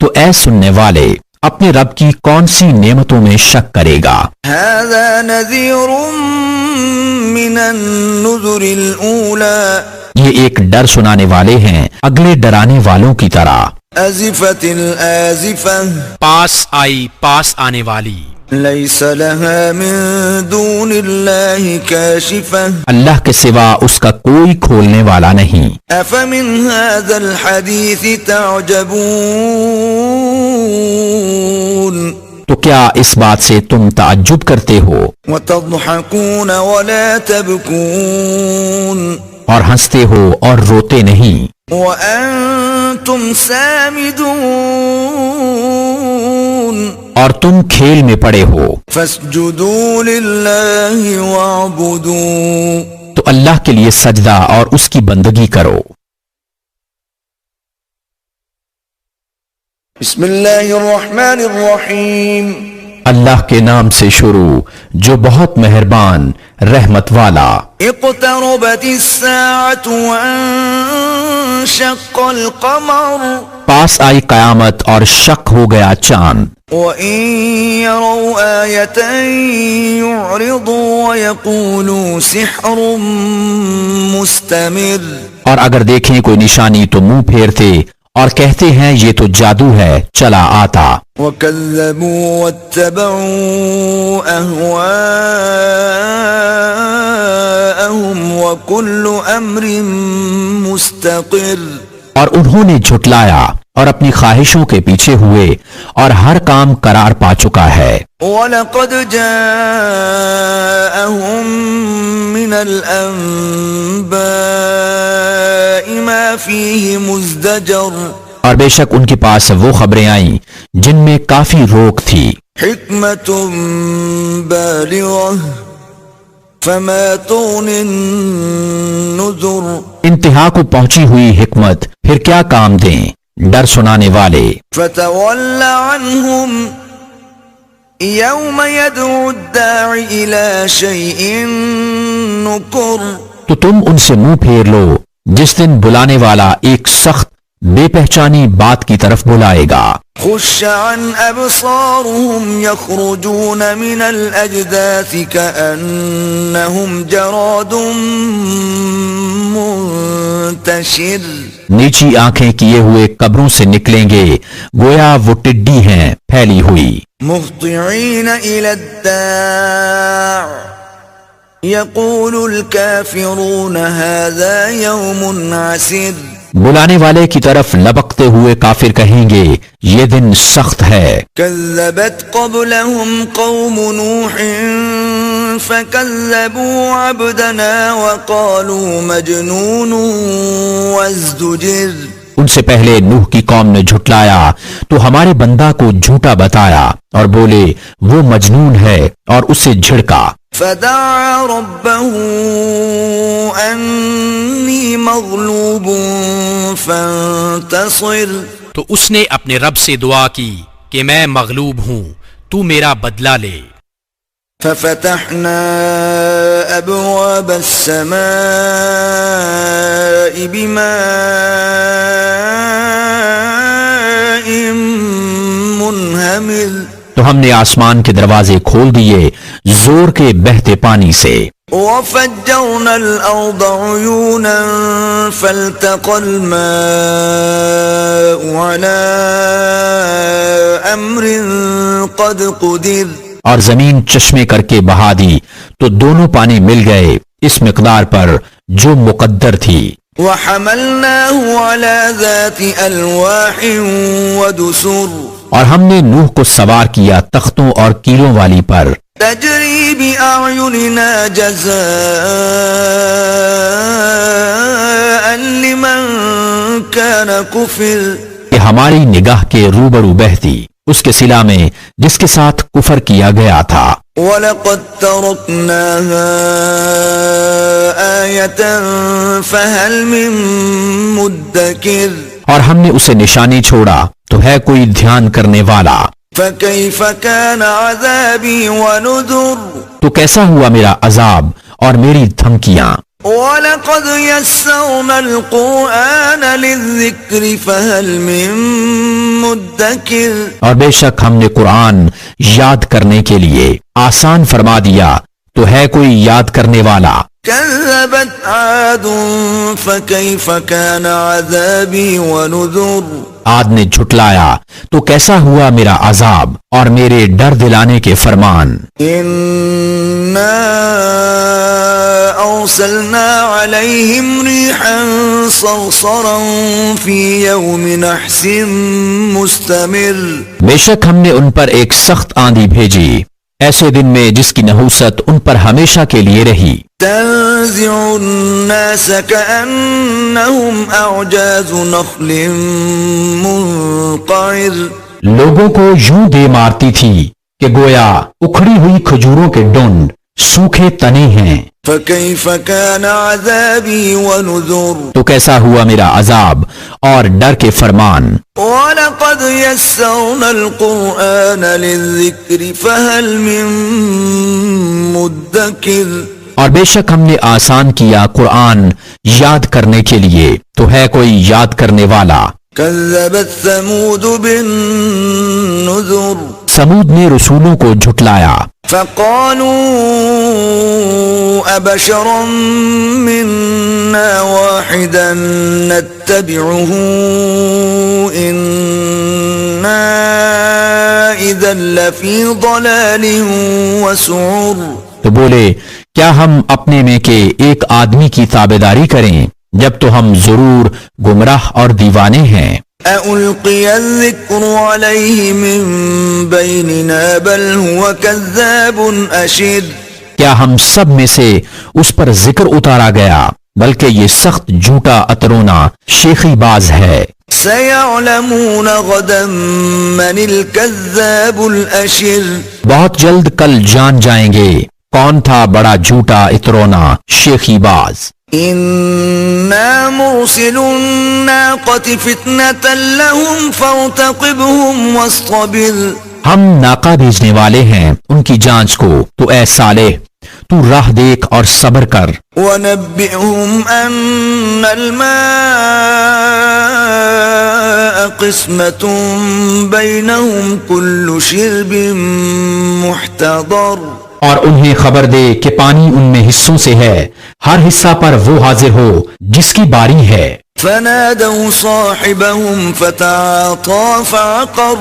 تو اے سننے والے اپنے رب کی کون سی نعمتوں میں شک کرے گا؟ هذا نذير من النذر الأولى یہ ایک ڈر سنانے والے ہیں اگلے ڈرانے والوں کی طرح، أزفت الآزفة پاس آئی پاس آنے والی، ليس لها من دون الله كاشفة اللہ کے سوا اس کا کوئی کھولنے والا نہیں، أفمن هذا الحديث تعجبون تو کیا اس بات سے تم تعجب کرتے ہو وتضحكون ولا تبكون اور ہنستے ہو اور روتے نہیں، وأنتم سامدون اور تم کھیل میں پڑے ہو، فاسجدوا لله واعبدوا تو اللہ کے لیے سجدہ اور اس کی بندگی کرو۔ بسم اللہ الرحمن الرحیم اللہ کے نام سے شروع جو بہت مہربان رحمت والا۔ اقتربت الساعة وانشق القمر پاس آئی قیامت اور شق ہو گیا چاند، وَإِن يَرَوْا آيَةً يُعْرِضُوا وَيَقُولُوا سِحْرٌ مُسْتَمِرٌ اور اگر دیکھیں کوئی نشانی تو منہ پھیرتے اور کہتے ہیں یہ تو جادو ہے چلا آتا. وَكَذَّبُوا وَاتَّبَعُوا أَهْوَاءَهُمْ وَكُلُّ أَمْرٍ مُسْتَقِرٌ. اور انہوں نے جھٹلایا اور اپنی خواہشوں کے پیچھے ہوئے اور ہر کام قرار پا چکا ہے. وَلَقَدْ جَاءَهُم مِّنَ الْأَنبَاءِ مَا فِيهِ مُزْدَجَرٌ. اور بے شک ان کے پاس وہ خبریں آئیں جن میں کافی روک تھی. حِکْمَةٌ بَالِغَةٌ فَمَا تُغْنِ النُّذُرُ. انتہا کو پہنچی ہوئی حکمت پھر کیا کام دیں ڈر سنانے والے. فَتَوَلَّ عَنْهُمْ يَوْمَ يَدْعُ الدَّاعِ إِلَى شَيْءٍ نُكُرٍ. تو تم ان سے منہ پھیر لو جس دن بلانے والا ایک سخت بے پہچانی بات کی طرف بلائے گا. خُشَّ عَنْ أَبْصَارُهُمْ يَخْرُجُونَ مِنَ الْأَجْدَاثِ كَأَنَّهُمْ جَرَادٌ مُنْتَشِرٌ. نیچی آنکھیں کیے ہوئے قبروں سے نکلیں گے گویا وہ ٹڈی ہیں پھیلی ہوئی. مُهْطِعِينَ إِلَى الدَّاعِ يَقُولُ الْكَافِرُونَ هَذَا يَوْمٌ عَسِرٌ. بلانے والے کی طرف لبکتے ہوئے کافر کہیں گے یہ دن سخت ہے. كذبت قبلهم قوم نوح فكذبوا عبدنا وقالوا مجنون وازدجر. ان سے پہلے نوح کی قوم نے جھٹلایا تو ہمارے بندہ کو جھوٹا بتایا اور بولے وہ مجنون ہے اور اسے جھڑکا. فدعا ربه أني مغلوب فانتصر. تو اس نے اپنے رب سے دعا کی کہ میں مغلوب ہوں تو میرا بدلہ لے. ففتحنا أبواب السماء بماء منهمر. تو ہم نے آسمان کے دروازے کھول دیے زور کے بہتے پانی سے. وفجرنا الأرض عيونا فالتقى الماء على أمر قد قدر. اور زمین چشمے کر کے بہا دی تو دونوں پانی مل گئے اس مقدار پر جو مقدر تھی. وحملناه على ذات ألواح ودسر. اور ہم نے نوح کو سوار کیا تختوں اور کیلوں والی پر. تجری بأعيننا جزاء لمن كان كفر. کہ ہماری نگاہ کے روبرو بہتی اس کے صلہ میں جس کے ساتھ کفر کیا گیا تھا. وَلَقَدْ تَرَكْنَاهَا آيَةً فَهَلْ مِن مُدَّكِرٍ. اور ہم نے اسے نشانی چھوڑا تو ہے کوئی دھیان کرنے والا. فَكَيْفَ كَانَ عَذَابِي وَنُذُرِ. تو کیسا ہوا میرا عذاب اور میری دھمکیاں. وَلَقَدْ يَسَّرْنَا الْقُرْآنَ لِلذِّكْرِ فَهَلْ مِن مُدَّكِرٍ. اور بے شک ہم نے قرآن یاد کرنے کے لیے آسان فرما دیا تو ہے کوئی یاد کرنے والا. كذبت عاد فكيف كان عذابي ونذر. عاد نے جھٹلایا تو کیسا ہوا میرا عذاب اور میرے ڈر دلانے کے فرمان. إنا أرسلنا عليهم ريحا صرصرا في يوم نحس مستمر. بے شک ہم نے ان پر ایک سخت آندھی بھیجی ایسے دن میں جس کی نحوست ان پر ہمیشہ کے لیے رہی. تنزع الناس كأنهم أعجاز نخل منقعر. لوگوں کو یوں دے مارتی تھی کہ گویا اکھڑی ہوئی کھجوروں کے ڈنڈ سوکھے تنے ہیں. فكيف كان عذابي ونذر. تو کیسا ہوا میرا عذاب اور ڈر کے فرمان. وَلَقَدْ يَسَّرْنَا الْقُرْآنَ لِلذِّكْرِ فَهَلْ مِن مُدَّكِرٍ. اور بے شک ہم نے آسان کیا قرآن یاد کرنے کے لیے تو ہے کوئی یاد کرنے والا. كذبت ثمود بالنذر. سمود نے رسولوں کو جھٹلایا. فقالوا أبشرا منا واحدا نتبعه إنا إذا لفي ضلال وسعر. تو بولے کیا ہم اپنے میں کے ایک آدمی کی تابعداری کریں جب تو ہم ضرور گمراہ اور دیوانے ہیں. أَأُلْقِيَ الذِّكْرُ عَلَيْهِ مِن بَيْنِنَا بَلْ هُوَ كَذَّابٌ أَشِرٌ. کیا ہم سب میں سے اس پر ذکر اتارا گیا بلکہ یہ سخت جھوٹا اترونا شیخی باز ہے. سَيَعْلَمُونَ غَدًا مَنِ الْكَذَّابُ الْأَشِرُ. بہت جلد کل جان جائیں گے کون تھا بڑا جھوٹا اترونا شیخی باز. إِنَّا مُرْسِلُو النَّاقَةِ فِتْنَةً لَهُمْ فَارْتَقِبْهُمْ وَاصْطَبِرْ. ہم ناقہ بھیجنے والے ہیں ان کی جانچ کو تو اے صالح تو راہ دیکھ اور صبر کر. وَنَبِّئْهُمْ أَنَّ الْمَاءَ قِسْمَةٌ بَيْنَهُمْ كُلُّ شِرْبٍ مُحْتَضَرٌ. اور انہیں خبر دے کہ پانی ان میں حصوں سے ہے ہر حصہ پر وہ حاضر ہو جس کی باری ہے. فَنَادَوْا صَاحِبَهُمْ فَتَعَاطَى فَعَقَرَ.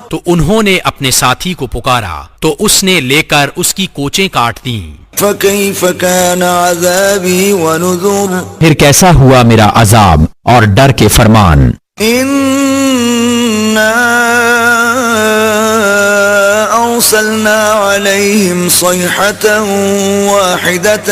تو انہوں نے اپنے ساتھی کو پکارا تو اس نے لے کر اس کی کوچیں کاٹ دیں. فَكَيْفَ كَانَ عَذَابِي وَنُذُرِ. پھر کیسا ہوا میرا عذاب اور ڈر کے فرمان. إِنَّا أَرْسَلْنَا عَلَيْهِمْ صَيْحَةً وَاحِدَةً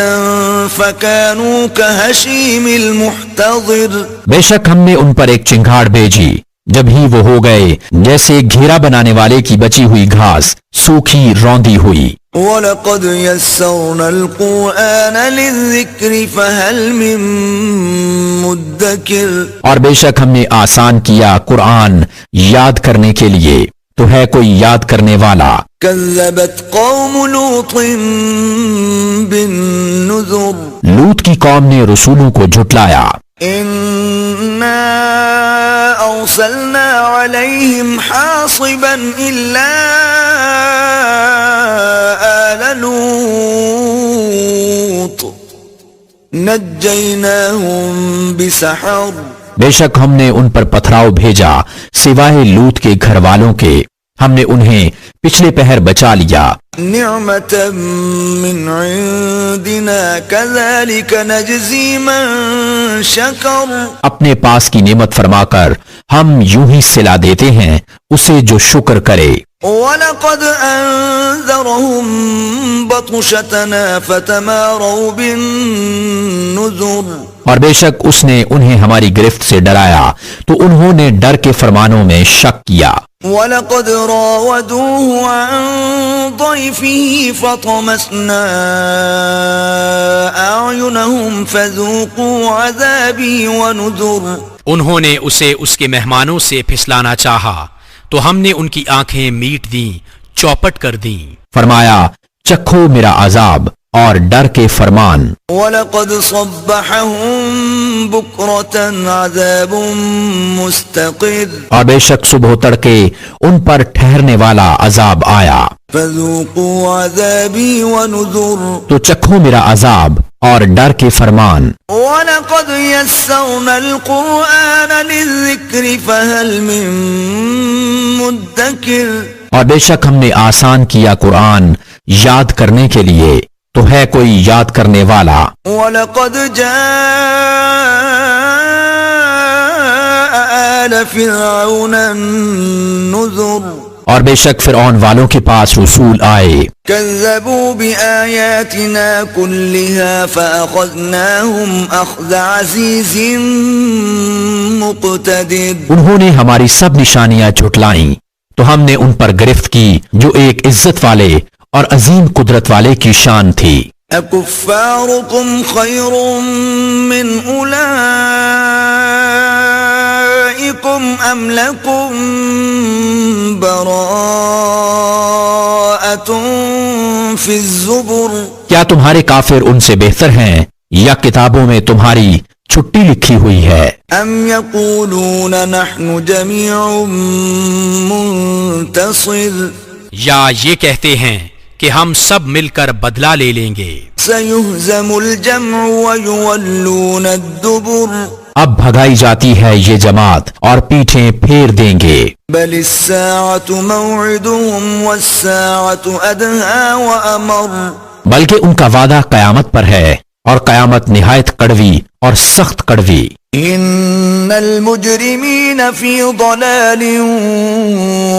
فَكَانُوا كَهَشِيمِ الْمُحْتَظِرِ. بے شک ہم نے ان پر ایک چنگھاڑ بھیجی جب ہی وہ ہو گئے جیسے گھیرا بنانے والے کی بچی ہوئی گھاس سوکھی روندی ہوئی. وَلَقَدْ يَسَّرْنَا الْقُرْآنَ لِلذِّكْرِ فَهَلْ مِن مُدَّكِرٍ. اور بے شک ہم نے آسان کیا قرآن یاد کرنے کے لیے تو ہے کوئی یاد کرنے والا. كَذَّبَتْ قَوْمُ لُوطٍ بِالنُّذُرِ. لوط کی قوم نے رسولوں کو جھٹلایا. إِنَّا أَرْسَلْنَا عَلَيْهِمْ حَاصِبًا إِلَّا آلَ لُوطٍ نَجَّيْنَاهُمْ بِسَحَرٍ. بے شک ہم نے ان پر پتھراؤ بھیجا سوائے لوط کے گھر والوں کے ہم نے انہیں پچھلے پہر بچا لیا. نعمة من عندنا كذلك نجزي من شكر. اپنے پاس کی نعمت فرما کر ہم یوں ہی صلا دیتے ہیں اسے جو شکر کرے. وَلَقَدْ أَنذَرَهُمْ بَطْشَتَنَا فَتَمَارَوْا بِالنُّذُرِ. اور بے شک اس نے انہیں ہماری گرفت سے ڈرایا تو انہوں نے ڈر کے فرمانوں میں شک کیا. وَلَقَدْ رَاوَدُوهُ عَنْ ضَيْفِهِ فَطَمَسْنَا أَعْيُنَهُمْ فَذُوقُوا عَذَابِي وَنُذُرِ. انہوں نے اسے اس کے مہمانوں سے پھسلانا چاہا تو ہم نے ان کی آنکھیں میٹ دیں چوپٹ کر دیں. فرمایا چکھو میرا عذاب اور ڈر کے فرمان. وَلَقَدْ صَبَّحَهُمْ بُكْرَةً عَذَابٌ مُسْتَقِرٌ. اور بے شک صبح تڑکے ان پر ٹھہرنے والا عذاب آیا. فَذُوقُوا عَذَابِي وَنُذُرِ. تو چکھو میرا عذاب اور ڈر کے فرمان. وَلَقَدْ يَسَّرْنَا الْقُرْآنَ لِلذِّكْرِ فَهَلْ مِن مُدَّكِرٍ. اور بے شک ہم نے آسان کیا قرآن یاد کرنے کے لیے تو ہے کوئی یاد کرنے والا. وَلَقَدْ جَاءَ آلَ فِرْعَوْنَ النُّذُرُ. اور بے شک فرعون والوں کے پاس رسول آئے. كَذَّبُوا بِآيَاتِنَا كُلِّهَا فَأَخَذْنَاهُمْ أَخْذَ عَزِيزٍ مُقْتَدِرٍ. انہوں نے ہماری سب نشانیاں جھٹلائیں تو ہم نے ان پر گرفت کی جو ایک عزت والے اور عظیم قدرت والے کی شان تھی. أَكُفَّارُكُمْ خَيْرٌ مِّنْ أُولَئِكُمْ أَمْ لَكُمْ بَرَاءَةٌ فِي الزُّبُرِ. کیا تمہارے کافر ان سے بہتر ہیں یا کتابوں میں تمہاری چھٹی لکھی ہوئی ہے؟ أَمْ يَقُولُونَ نَحْنُ جَمِيعٌ مُنْتَصِرٌ. یا یہ کہتے ہیں کہ ہم سب مل کر بدلہ لے لیں گے. سَيُهْزَمُ الْجَمْعُ وَيُوَلُّونَ الدُّبُرَ. اب بھگائی جاتی ہے یہ جماعت اور پیٹھیں پھیر دیں گے. بل الساعة موعدهم والساعة أدهى وأمر. بلکہ ان کا وعدہ قیامت پر ہے اور قیامت نہایت کڑوی اور سخت کڑوی. إن المجرمين في ضلال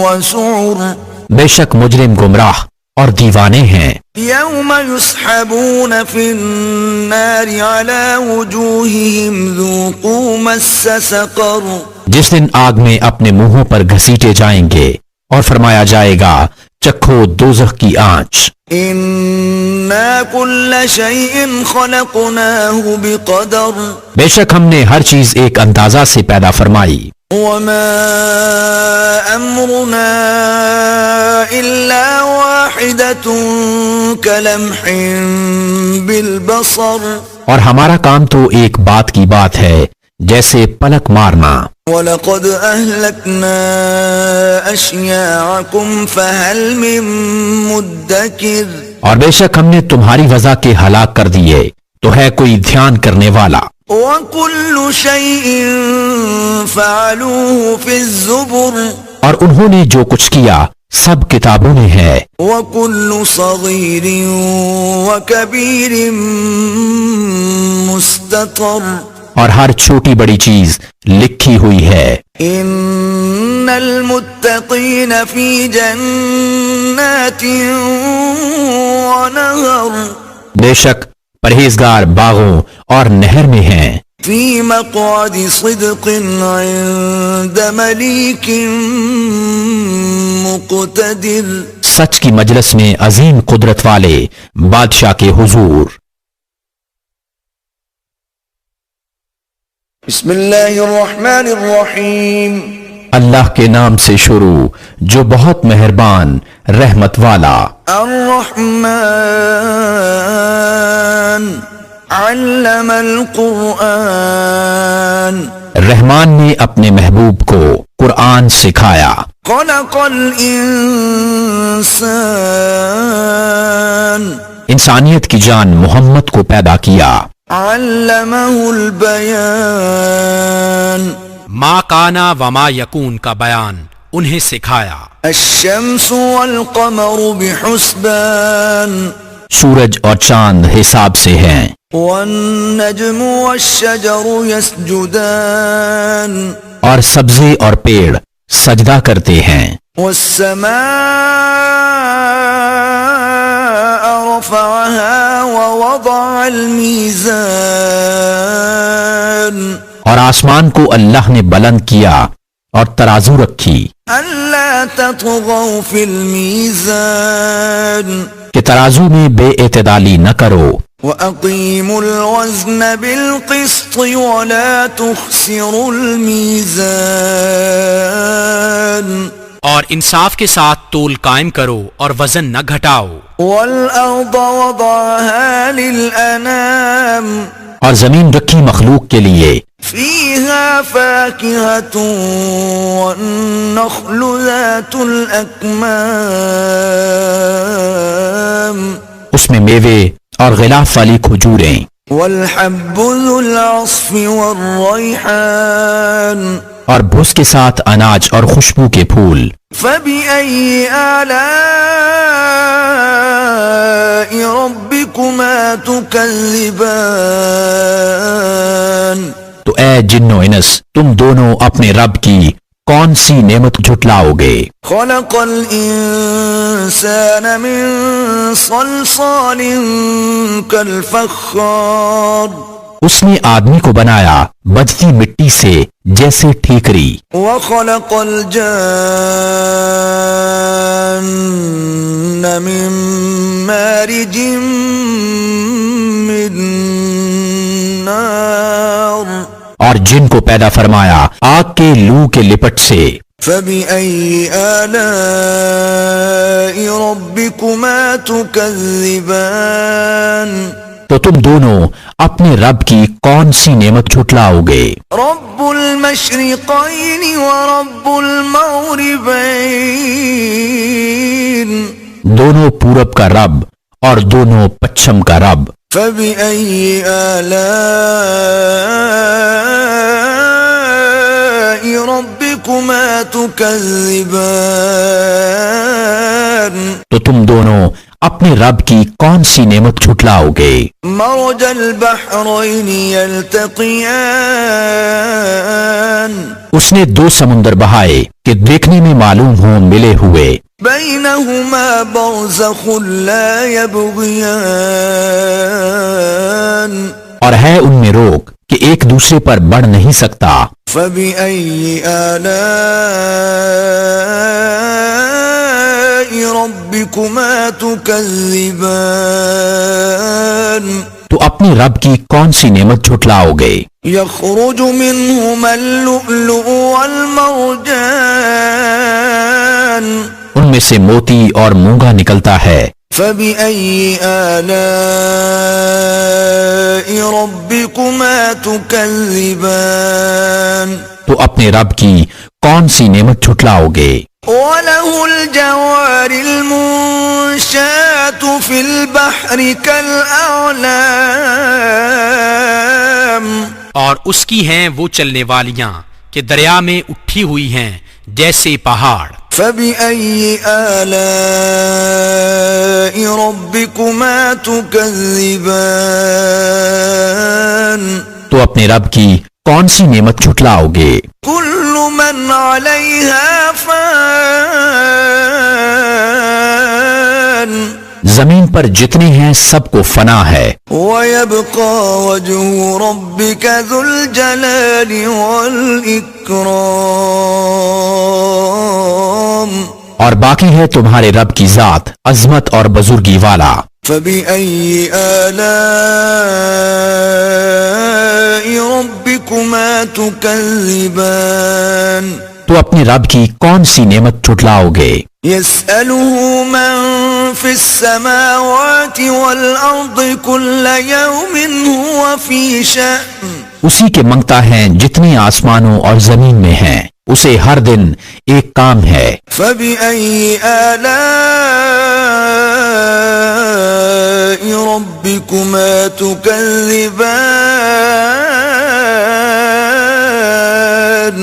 وسعر. بے شک مجرم گمراہ اور دیوانے ہیں. يوم يسحبون في النار على وجوههم ذوقوا مس سقر. جس دن آگ میں اپنے منہوں پر گھسیٹے جائیں گے اور فرمایا جائے گا چکھو دوزخ کی آنچ. إنا كل شيء خلقناه بقدر. بے شک ہم نے ہر چیز ایک اندازہ سے پیدا فرمائی. وما أمرنا إلا واحدة كلمح بالبصر. اور ہمارا کام تو ایک بات کی بات ہے جیسے پلک مارنا. وَلَقَدْ أَهْلَكْنَا أَشْيَاعَكُمْ فَهَلْ مِن مُدَّكِرٍ. اور بے شک ہم نے تمہاری وجہ کے ہلاک کر دیے تو ہے کوئی دھیان کرنے والا. وَكُلُّ شَيْءٍ فَعَلُوهُ فِي الزُّبُرِ. اور انہوں نے جو کچھ کیا سب کتابوں میں ہے. وَكُلُّ صَغِيرٍ وَكَبِيرٍ مُسْتَطَرٍ. اور ہر چھوٹی بڑی چیز لکھی ہوئی ہے. ان المتقین فی جنات ونہر. بے شک پرہیزگار باغوں اور نہر میں ہیں. فی مقعد صدق عند ملیک مقتدر. سچ کی مجلس میں عظیم قدرت والے بادشاہ کے حضور. بسم اللہ الرحمن الرحیم. اللہ کے نام سے شروع جو بہت مہربان رحمت والا. الرحمن علم القرآن. رحمان نے اپنے محبوب کو قرآن سکھایا. خلق الانسان. انسانیت کی جان محمد کو پیدا کیا. علمہ البیان. ما کانا وما یکون کا بیان انہیں سکھایا. الشمس والقمر بحسبان. سورج اور چاند حساب سے ہیں. والنجم والشجر يسجدان. اور سبزے اور پیڑ سجدہ کرتے ہیں. والسماء رفعها ووضع الميزان. اور آسمان کو اللہ نے بلند کیا اور ترازو رکھی ألا تطغوا في الميزان. کہ ترازو میں بے اعتدالی نہ کرو. وَأَقِيمُوا الْوَزْنَ بِالْقِسْطِ وَلَا تُخْسِرُوا الْمِيزَانَ. اور انصاف کے ساتھ تول قائم کرو اور وزن نہ گھٹاؤ. وَالْأَرْضَ وَضَعَهَا لِلْأَنَامِ. اور زمین رکھی مخلوق کے لیے. فِيهَا فَاكِهَةٌ وَالنَّخْلُ ذَاتُ الْأَكْمَامِ. اس میں میوے اور غلاف والی کھجوریں. وَالْحَبُّ ذُو الْعَصْفِ وَالرَّيْحَانِ. اور بھس کے ساتھ اناج اور خوشبو کے پھول. فَبِأَيِّ آلَاءِ رَبِّكُمَا تُكَذِّبَانِ. تو اے جن و انس تم دونوں اپنے رب کی کون سی نعمت جھٹلاؤ گے. خَلَقَ الْإِنسَانَ مِنْ صَلْصَالٍ كَالْفَخَّارِ. اس نے آدمی کو بنایا بجتی مٹی سے جیسے ٹھیکری. وَخَلَقَ الْجَانَّ مِن مَارِجٍ مِّن نَّارٍ. اور جن کو پیدا فرمایا آگ کے لو کے لپٹ سے. فَبِأَيِّ آلَاءِ رَبِّكُمَا تُكَذِّبَانِ. تو تم دونوں اپنے رب کی کون سی نعمت جھٹلاؤ گے. رَبُّ الْمَشْرِقَيْنِ وَرَبُّ الْمَغْرِبَيْنِ. دونوں پورب کا رب اور دونوں پچھم کا رب. فبأي آلاء ربكما تكذبان تو تم دونوں اپنے رب کی کون سی نعمت جھٹلاؤ گے؟ مرج البحرين يلتقيان اس نے دو سمندر بہائے کہ دیکھنے میں معلوم ہوں ملے ہوئے، بينهما برزخ لا يبغيان اور ہے ان میں روک کہ ایک دوسرے پر بڑھ نہیں سکتا۔ فبأي آلاء ربكما تكذبان تو اپنے رب کی کون سی نعمت جھٹلاؤ گے؟ يخرج منهما اللؤلؤ والمرجان ان میں سے موتی اور مونگا نکلتا ہے۔ فبأي آلاء ربكما تكذبان تو اپنے رب کی کون سی نعمت جھٹلاؤ گے؟ وله الجوار المنشآت في البحر كالأعلام اور اس کی ہیں وہ چلنے والیاں کہ دریا میں اٹھی ہوئی ہیں جیسے پہاڑ۔ فبأي آلاء ربكما تكذبان تو اپنے رب کی کون سی نعمت جھٹلاؤ گے؟ كل من عليها فان زمین پر جتنے ہیں سب کو فنا ہے، ويبقى وجه ربك ذو الجلال والإكرام اور باقی ہے تمہارے رب کی ذات عظمت اور بزرگی والا۔ فبأي آلاء ربكما تكذبان تو اپنے رب کی کون سی نعمت جھٹلاؤ گے؟ يسأله من في السماوات والأرض كل يوم هو في شأن اسی کے منگتا ہے جتنے آسمانوں اور زمین میں ہیں، اسے ہر دن ایک کام ہے۔ فبأي آلاء ربكما تكذبان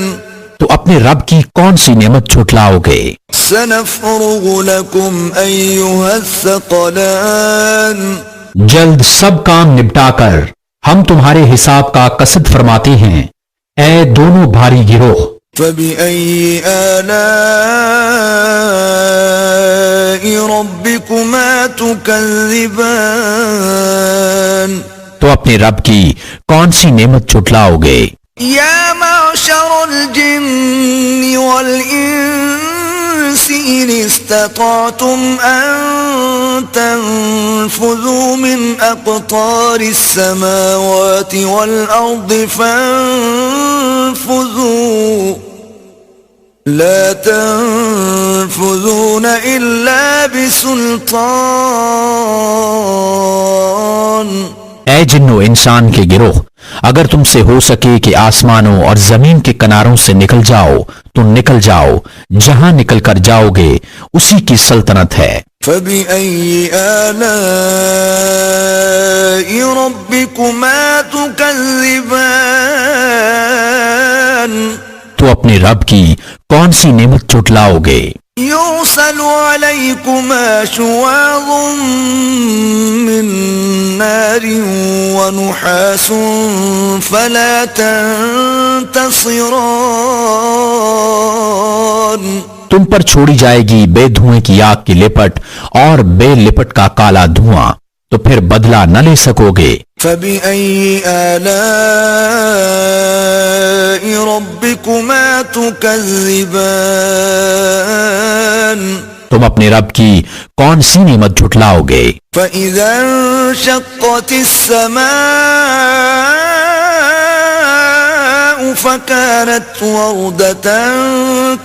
تو اپنے رب کی کون سی نعمت جھٹلاؤ گے؟ سنفرغ لكم أيها الثقلان جلد سب کام نپٹا کر ہم تمہارے حساب کا قصد فرماتے ہیں، اے دونوں بھاری گروہ۔ فبأي آلاء ربكما تكذبان تو اپنے رب کی کون سی نعمت جھٹلاؤ گے؟ يا معشر الجن والإنس إن استطعتم أن تنفذوا من أقطار السماوات والأرض فانفذوا لا تنفذون إلا بسلطان اے جن و انسان کے گروہ، اگر تم سے ہو سکے کہ آسمانوں اور زمین کے کناروں سے نکل جاؤ تو نکل جاؤ، جہاں نکل کر جاؤ گے اسی کی سلطنت ہے۔ فبأي آلاء ربكما تكذبان تو اپنے رب کی کون سی نعمت جھٹلاؤ گے؟ يرسل عليكما شواظ من نار ونحاس فلا تنتصران تم پر چھوڑی جائے گی بے دھوئیں کی آگ کی لپٹ اور بے لپٹ کا کالا دھواں، تو پھر بدلہ نہ لے سکو گے۔ فبأي آلاء ربكما تكذبان تم اپنے رب کی کون سی نعمت جھٹلاؤ گے؟ فإذا انشقت السماء فكانت وردة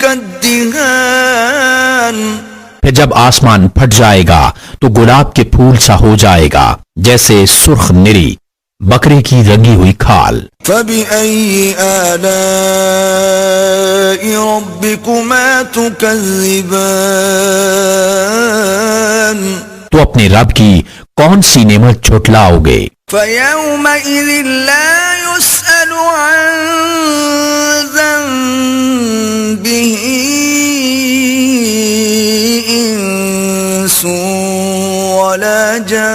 كالدهان پھر جب آسمان پھٹ جائے گا تو گلاب کے پھول سا ہو جائے گا جیسے سرخ نری بکرے کی رنگی ہوئی کھال۔ فبأي آلاء ربكما تكذبان تو اپنے رب کی کون سی نعمت جھٹلاؤ گے؟ فَيَوْمَئِذٍ لَا يُسْأَلُ عَنْ ذَنبِهِ إِنسٌ وَلَا جَانٌّ.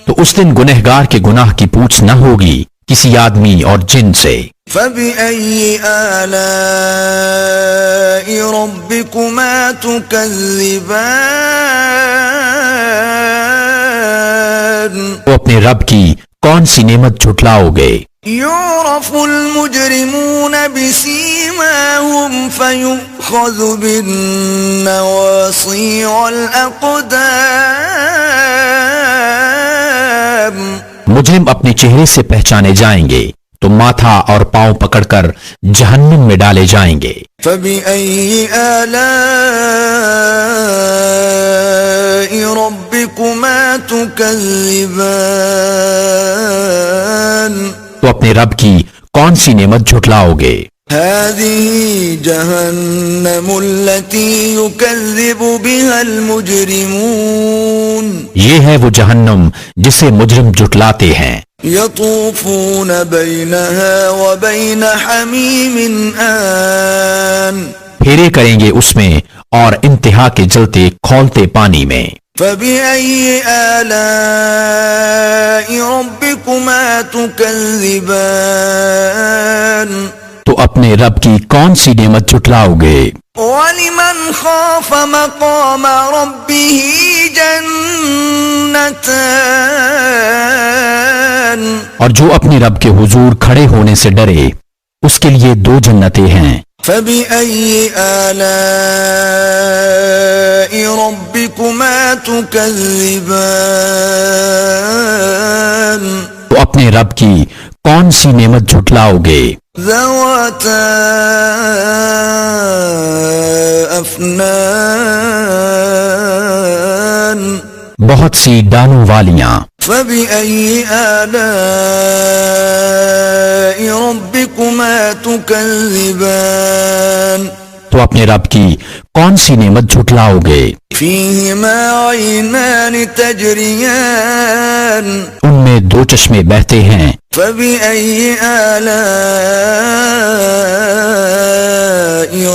تو اس دن گنہگار کے گناہ کی پوچھ نہ ہوگی کسی آدمی اور جن سے. فَبِأَيِّ آلَاءِ رَبِّكُمَا تُكَذِّبَانِ. تو اپنے رب کی کون سی نعمت جھٹلاؤ گے؟ يُعْرَفُ الْمُجْرِمُونَ بِسِيمَاهُمْ فَيُؤْخَذُ بِالنَّوَاصِي وَالْأَقْدَامِ. مجرم اپنے چہرے سے پہچانے جائیں گے تو ماتھا اور پاؤں پکڑ کر جہنم میں ڈالے جائیں گے. فَبِأَيِّ آلَاءِ رَبِّكُمَا تُكَذِّبَانِ. تو اپنے رب کی کون سی نعمت جھٹلاؤ گے؟ هذه جهنم التي يكذب بها المجرمون. یہ ہے وہ جہنم جسے مجرم جھٹلاتے ہیں. يطوفون بينها وبين حميم آن. پھیرے کریں گے اس میں اور انتہا کے جلتے کھولتے پانی میں. فبأي آلاء ربكما تكذبان. تو اپنے رب کی کون سی نعمت جھٹلاؤ گے؟ ولمن خاف مقام ربه جنتان. اور جو اپنے رب کے حضور کھڑے ہونے سے ڈرے اس کے لیے 2 جنتیں ہیں. فبأي آلاء ربكما تكذبان. تو اپنے رب کی کون سی نعمت جھٹلاؤ گے؟ ذواتا افنان. بہت سی ڈانوں والیاں. فبأي آلاء ربكما تكذبان. تو اپنے رب کی کون سی نعمت جھٹلاؤ گے؟ فيهما عينان تجريان. ان میں 2 چشمے بہتے ہیں. فبأي آلاء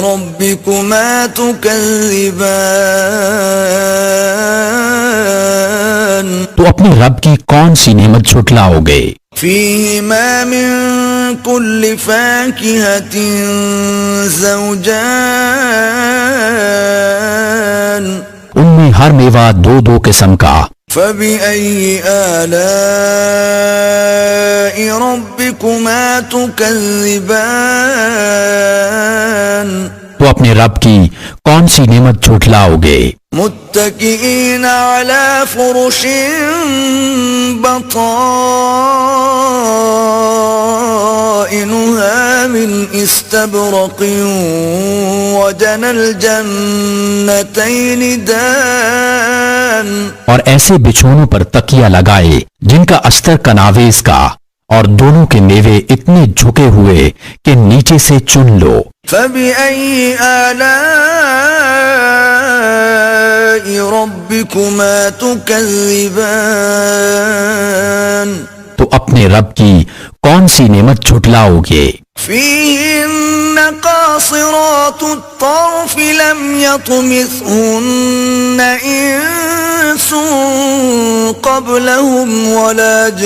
ربكما تكذبان. تو اپنے رب کی کون سی نعمت جھٹلاؤ گے؟ فيهما من كل فاكهة زوجان. ان میں ہر میوہ 2 قسم کا. فبأي آلاء ربكما تكذبان. تو اپنے رب کی کون سی نعمت جھٹلاؤ گے؟ متكئين على فرش بطائنها من استبرق وجنى الجنتين دان. اور ایسے بچھونوں پر تکیہ لگائے جن کا استر کناویز کا اور دونوں کے میوے اتنے جھکے ہوئے کہ نیچے سے چن لو. فبأي آلاء ربكما تكذبان. تو اپنے رب کی کون سی نعمت جھٹلاؤ گے؟ فيهن قاصرات الطرف لم يطمثهن إنس قبلهم ولا جان.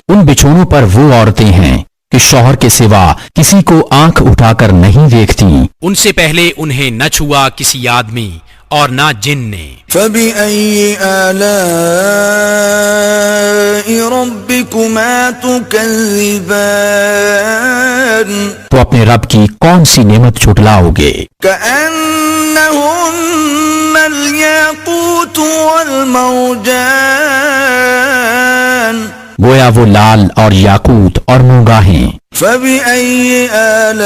ان بچھونوں پر وہ عورتیں ہیں کہ شوہر کے سوا کسی کو آنکھ اٹھا کر نہیں دیکھتی. ان سے پہلے انہیں نہ چھوا کسی آدمی اور نہ جن نے. فبأي آلاء ربكما تكذبان. تو اپنے رب کی کون سی نعمت جھٹلاؤ گے؟ كأنهن الياقوت والمرجان. گویا وہ لال اور یاقوت اور موگاہیں. فبأي آلاء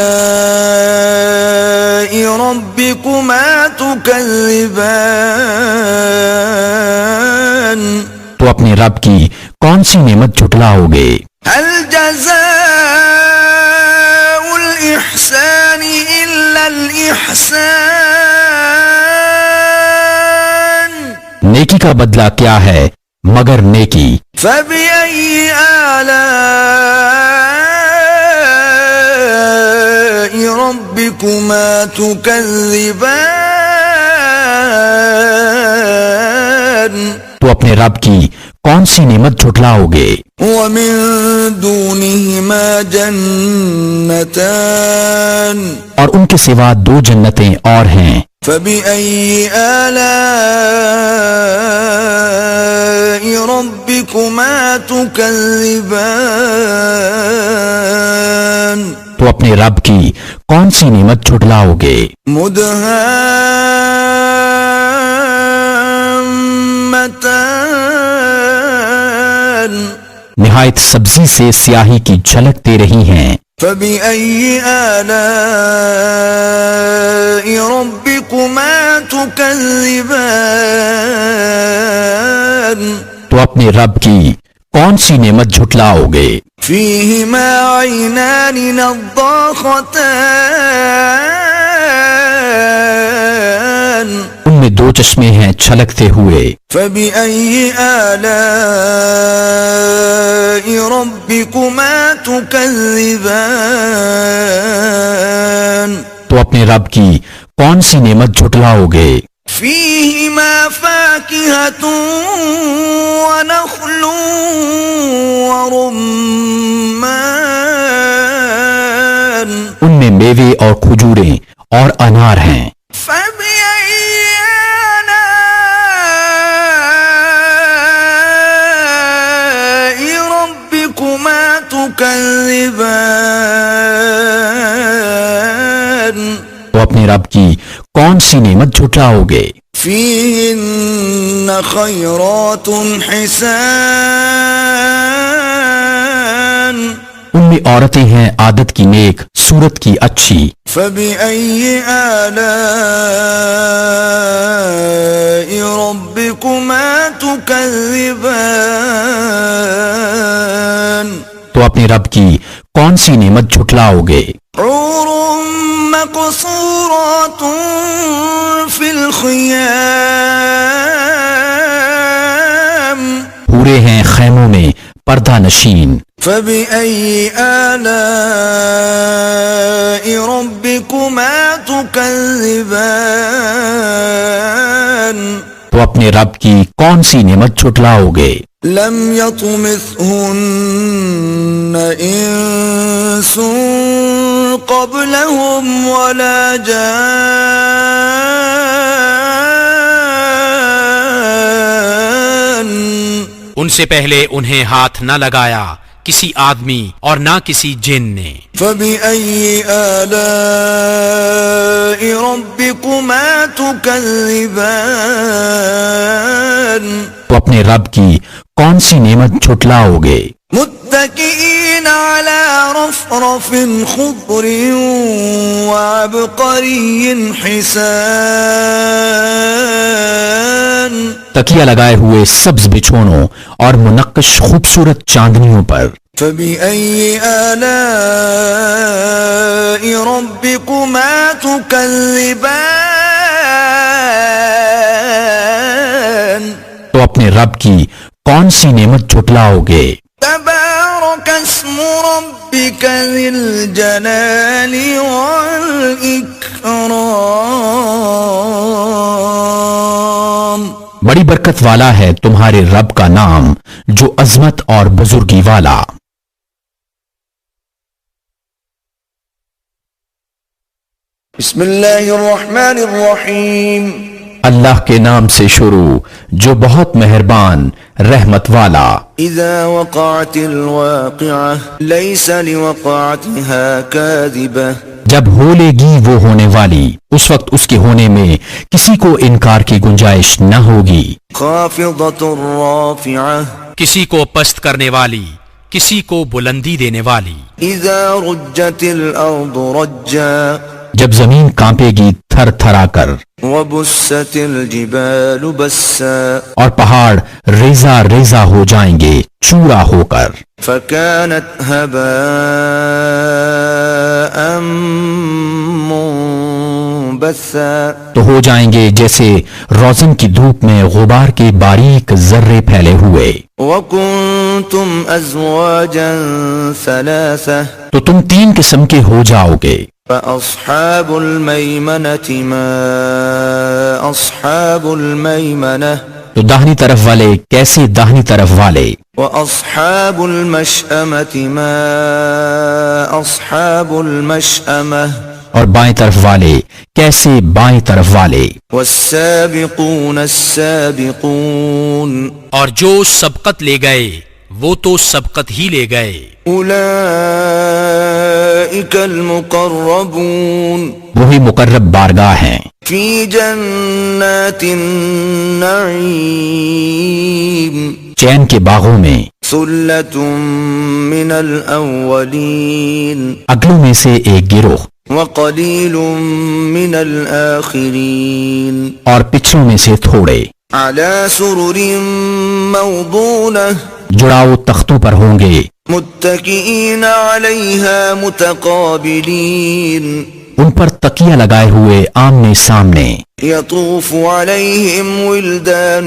ربكما تكذبان. تو اپنے رب کی کون سی نعمت جھٹلاؤ گے؟ هل جزاء الإحسان إلا الإحسان نیکی کا بدلہ کیا ہے مگر نیکی. فبأي آلاء ربكما تكذبان تو اپنے رب کی کون سی نعمت جھٹلاؤ گے؟ ومن دونهما جنتان اور ان کے سوا دو جنتیں اور ہیں. فبأي آلاء ربكما تكذبان تو اپنے رب کی کون سی نعمت جھٹلاؤ گے؟ مدهامتان نہایت سبزی سے سیاہی کی جھلک دے رہی ہیں. فبأي آلاء ربكما تكذبان تو اپنے رب کی کون سی نعمت جھٹلاؤ گے؟ فيهما عينان نضاختان ان میں دو چشمے ہیں چھلکتے ہوئے. فبأي آلاء ربكما تكذبان تو اپنے رب کی کون سی نعمت جھٹلاؤ گے؟ فيهما فاكهة ونخل ورمان ان میں میوے اور کھجوریں اور انار ہیں. فبأي آلاء ربكما تكذبان تو اپنے رب کی کون سی نعمت جھٹلاؤ گے؟ فيهن خيرات حسان ان میں عورتیں ہیں عادت کی نیک، صورت کی اچھی. فبأي آلاء ربكما تكذبان تو اپنے رب کی کون سی نعمت جھٹلاؤ گے؟ حور مقصورات في الخيام پورے ہیں خیموں میں پردہ نشین. فبأي آلاء ربكما تكذبان تو اپنے رب کی کون سی نعمت جھٹلاؤ گے؟ لم يطمثهن إنس قبلهم ولا جان ان سے پہلے انہیں ہاتھ نہ لگایا کسی آدمی اور نہ کسی جن نے. فبأي آلاء ربكما تكذبان تو اپنے رب کی کون سی نعمت جھٹلاؤ گے؟ متكئين على رفرف خضر وعبقري حسان تکیہ لگائے ہوئے سبز بچھونوں اور منقش خوبصورت چاندنیوں پر. فبأي آلاء ربكما تكذبان تو اپنے رب کی کون سی نعمت جھٹلاؤ گے؟ تبارك اسم ربك ذي الجلال والإكرام بڑی برکت والا ہے تمہارے رب کا نام جو عظمت اور بزرگی والا. بسم اللہ الرحمن الرحیم اللہ کے نام سے شروع جو بہت مہربان رحمت والا. اذا وقعت الواقعة ليس لوقعتها كاذبة جب ہو لے گی وہ ہونے والی اس وقت اس کے ہونے میں کسی کو انکار کی گنجائش نہ ہوگی. خافضة رافعة کسی کو پست کرنے والی، کسی کو بلندی دینے والی. اذا رجت الارض رجا جب زمین کانپے گی تھر تھرا کر، وبست الجبال بسا اور پہاڑ ریزہ ریزہ ہو جائیں گے چورا ہو کر. فكانت هباء منبثا، تو ہو جائیں گے جیسے روزن کی دھوپ میں غبار کے باریک ذرے پھیلے ہوئے. وكنتم أزواجا ثلاثة تو تم 3 قسم کے ہو جاؤ گے. فأصحاب الميمنة ما أصحاب الميمنة، تو داہنی طرف والے کیسے داہنی طرف والے. وأصحاب المشأمة ما أصحاب المشأمة، اور بائیں طرف والے کیسے بائیں طرف والے. والسابقون السابقون، اور جو سبقت لے گئے وہ تو سبقت ہی لے گئے. أولئك المقربون، وہی مقرب بارگاہ ہیں. في جنات النعيم، چین کے باغوں میں. ثلة من الأولين، اگلوں میں سے ایک گروہ. وقليل من الآخرين، اور پچھلوں میں سے تھوڑے. على سرر موضونة، جڑاؤ تختوں پر ہوں گے. متكئين عليها متقابلين، ان پر تکیہ لگائے ہوئے آمنے سامنے. يطوف عليهم ولدان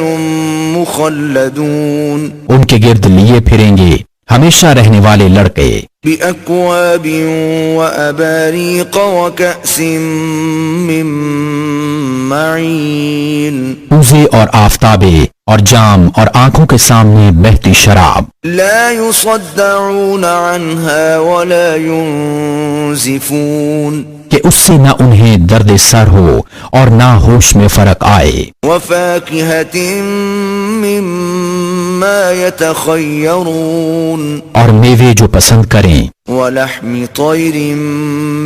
مخلدون، ان کے گرد لیے پھریں گے ہمیشہ رہنے والے لڑکے. بأكواب وأباريق وكأس من معين، کوزے اور آفتابے اور جام اور آنکھوں کے سامنے بہتی شراب. لا يصدعون عنها ولا ينزفون، کہ اس سے نہ انہیں درد سر ہو اور نہ ہوش میں فرق آئے. وفاكهة مما يتخيرون، اور میوے جو پسند کریں. ولحم طير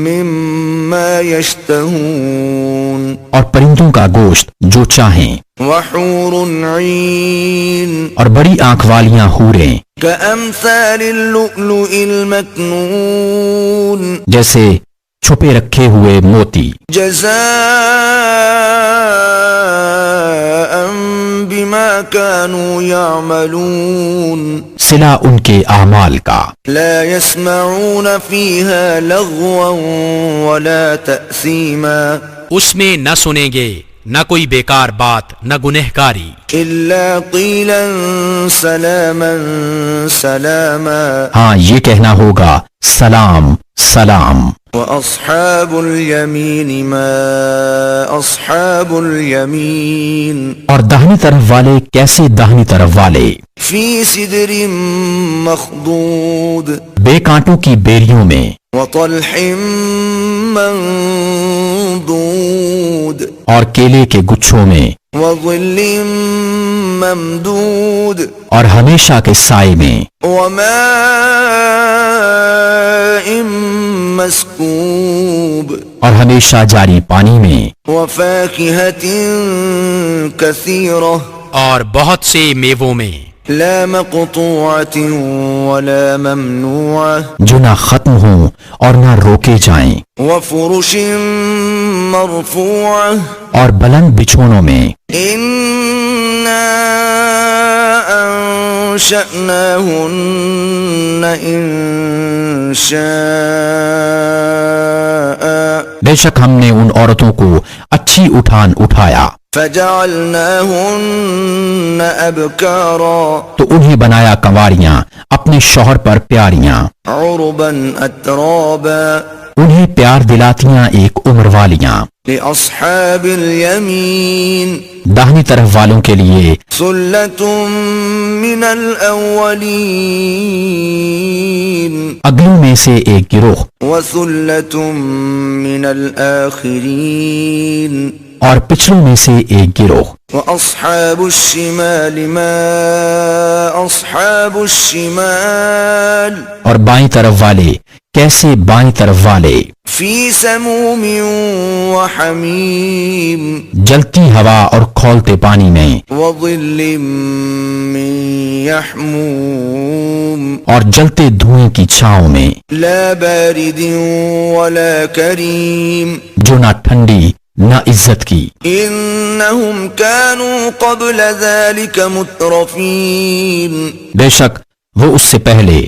مما يشتهون، اور پرندوں کا گوشت جو چاہیں. وحور عين، اور بڑی آنکھ والیاں حوریں كأمثال اللؤلؤ المكنون، جیسے چھپے رکھے ہوئے موتی. جزاء بما كانوا يعملون، صلہ ان کے اعمال کا. لا يسمعون فيها لغوا ولا تأثيما، اس میں نہ سنیں گے نہ کوئی بیکار بات نہ گنہگاری. إلا قيلا سلاما سلاما، ہاں یہ کہنا ہوگا سلام سلام. وأصحاب اليمين ما أصحاب اليمين، اور داہنی طرف والے کیسے داہنی طرف والے. في سدر مخضود، بے کانٹوں کی بیریوں میں. وطلح منضود، اور کیلے کے گچھوں میں. وظل ممدود، اور ہمیشہ کے سائے میں. وماء مسكوب، اور ہمیشہ جاری پانی میں. وفاكهة كثيرة، اور بہت سے میووں میں. لا مقطوعة ولا ممنوعة، جو نہ ختم ہوں اور نہ روکے جائیں. وفرش مرفوعة، اور بلند بچھونوں میں. إنا أنشأناهن إنشاء، بے شک ہم نے ان عورتوں کو اچھی اٹھان اٹھایا. فجعلناهن أبكارا، تو انہیں بنایا کنواریاں اپنے شوہر پر پیاریاں. عربا أترابا، انہیں پیار دلاتیاں ایک عمر والیاں. لأصحاب اليمين، داہنی طرف والوں کے لیے. ثلة من الأولين، اگلوں میں سے ایک گروہ. وثلة من الآخرين، اور پچھلوں میں سے ایک گروہ. وأصحاب الشمال ما أصحاب الشمال، اور بائیں طرف والے کیسے بائیں طرف والے. في سموم وحميم، جلتی ہوا اور کھولتے پانی میں. وظل من يحموم، اور جلتے دھوئیں کی چھاؤں میں. لا بارد ولا كريم، جو نہ ٹھنڈی نہ عزت کی. إنهم كانوا قبل ذلك مترفين، بے شک وہ اس سے پہلے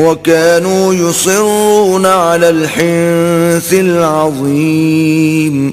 وكانوا يصرون على الحنث العظيم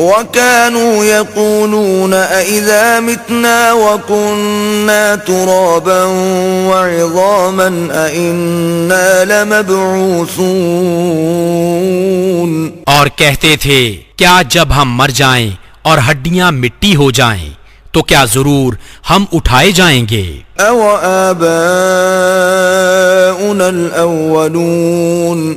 وكانوا يقولون أإذا متنا وكنا ترابا وعظاما أإنا لمبعوثون اور کہتے تھے کیا جب ہم مر جائیں اور ہڈیاں مٹی ہو جائیں تو کیا ضرور ہم اٹھائے جائیں گے؟ أو آباؤنا الأولون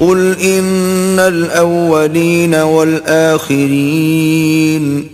قل إن الأولين والآخرين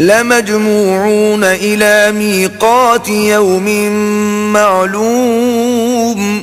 لمجموعون إلى ميقات يوم معلوم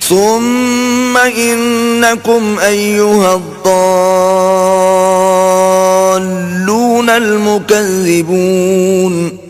ثم إنكم أيها الضالون المكذبون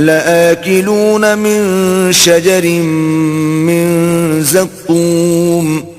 لآكلون من شجر من زقوم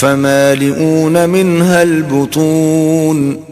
فمالئون منها البطون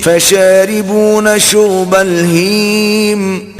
فشاربون شرب الهيم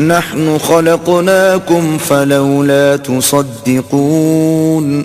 نحن خلقناكم فلولا تصدقون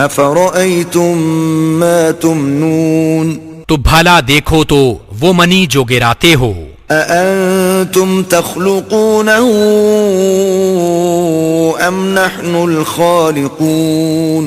أفرأيتم ما تمنون تو بھلا دیکھو تو وہ منی جو گراتے ہو، أأنتم تخلقونه أم نحن الخالقون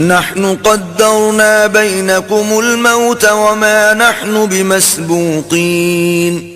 نحن قدرنا بينكم الموت وما نحن بمسبوقين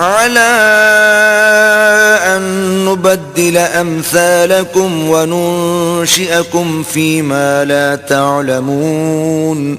على أن نبدل أمثالكم وننشئكم فيما لا تعلمون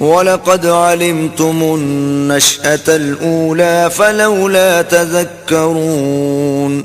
ولقد علمتم النشأة الأولى فلولا تذكرون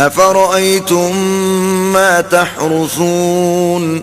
أفرأيتم ما تحرثون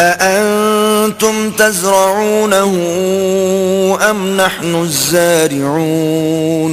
أأنتم تزرعونه أم نحن الزارعون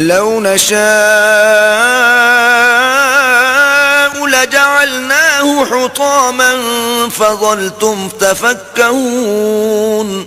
لو نشاء لجعلناه حطاما فظلتم تفكهون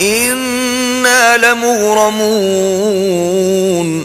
إنا لمغرمون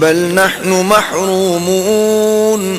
بل نحن محرومون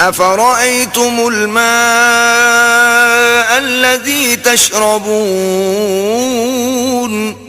أفرأيتم الماء الذي تشربون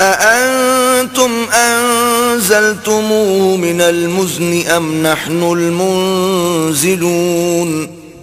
أأنتم أنزلتموه من المزن أم نحن المنزلون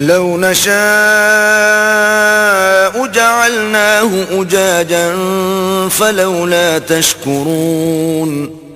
لو نشاء جعلناه أجاجا فلولا تشكرون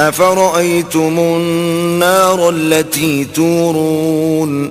أفرأيتم النار التي تورون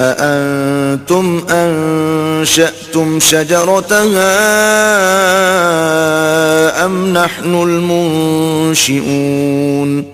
أأنتم أنشأتم شجرتها أم نحن المنشئون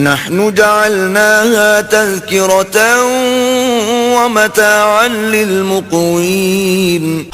نحن جعلناها تذكرة ومتاعا للمقوين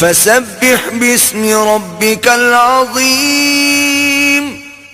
فسبح باسم ربك العظيم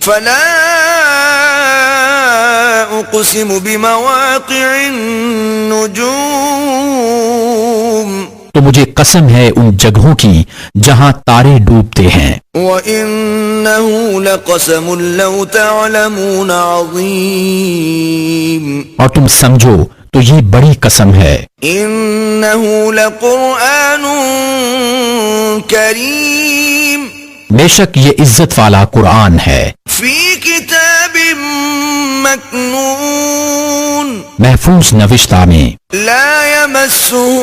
فلا أقسم بمواقع النجوم تو مجھے قسم ہے ان جگہوں کی جہاں تارے ڈوبتے ہیں، وَإِنَّهُ لَقَسَمٌ لَوْ تَعْلَمُونَ عَظِيمٌ، اور تم سمجھو تو یہ بڑی قسم ہے، إِنَّهُ لَقُرْآنٌ كَرِيمٌ، بے شک یہ عزت والا قرآن ہے، فِي كِتَابٍ مَّكْنُونٍ، محفوظ نوشتہ میں، لا يمسه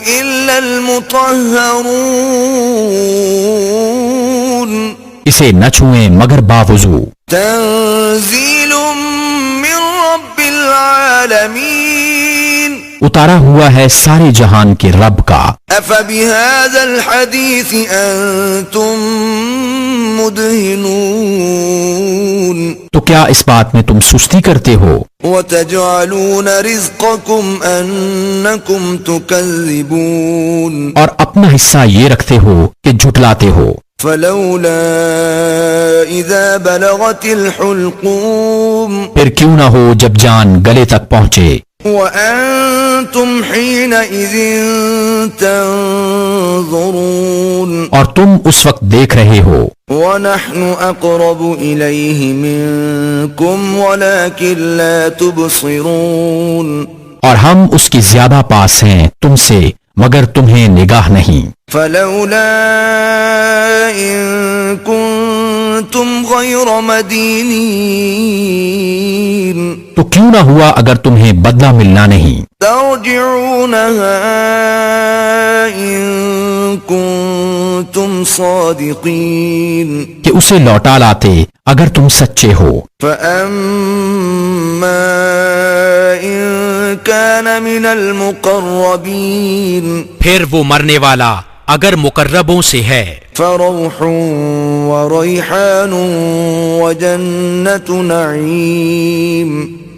إلا المطهرون، اسے نہ چھوئیں مگر باوضو، تنزيل من رب العالمين، اتارا ہوا ہے سارے جہان کے رب کا، أفبهذا الحديث أنتم مدهنون، تو کیا اس بات میں تم سستی کرتے ہو، وتجعلون رزقكم أنكم تكذبون، اور اپنا حصہ یہ رکھتے ہو کہ جھٹلاتے ہو، فلولا إذا بلغت الحلقوم، پھر کیوں نہ ہو جب جان گلے تک پہنچے، وأنتم حينئذ تنظرون، اور تم اس وقت دیکھ رہے ہو، ونحن أقرب إليه منكم ولكن لا تبصرون، اور ہم اس کی زیادہ پاس ہیں تم سے مگر تمہیں نگاہ نہیں، فلولا إن كنتم غير مدينين، تو کیوں نہ ہوا اگر تمہیں بدلہ ملنا نہیں، ترجعونها إن كنتم صادقين، کہ اسے لوٹا لاتے اگر تم سچے ہو، فأما إن كان من المقربين، پھر وہ مرنے والا اگر مقربوں سے ہے فروح وريحان وجنة نعيم،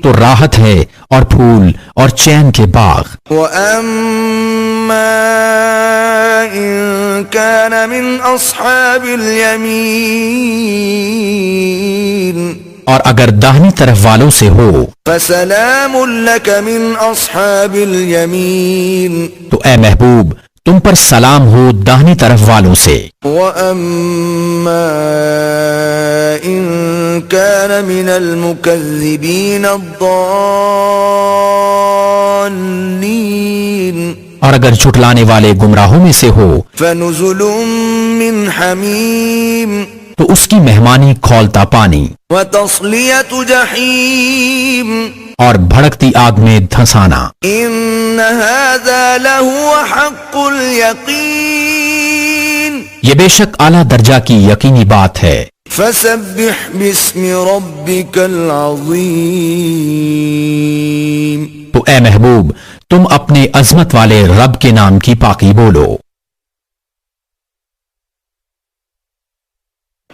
تو راحت ہے اور پھول اور چین کے باغ، وأما إن كان من أصحاب اليمين، اور اگر داہنی طرف والوں سے ہو فسلام لك من أصحاب اليمين، تو اے محبوب تم پر سلام ہو داہنی طرف والوں سے، وأما إن كان من المكذبين الضالين، اور اگر جھٹلانے والے گمراہوں میں سے ہو فنزل من حميم، تو اس کی مہمانی کھولتا پانی وتصلية جحيم، اور بھڑکتی آگ میں دھنسانا، إن هذا لهو حق اليقين، یہ بے شک اعلیٰ درجہ کی یقینی بات ہے، فسبح باسم ربك العظيم، تو اے محبوب تم اپنے عظمت والے رب کے نام کی پاکی بولو،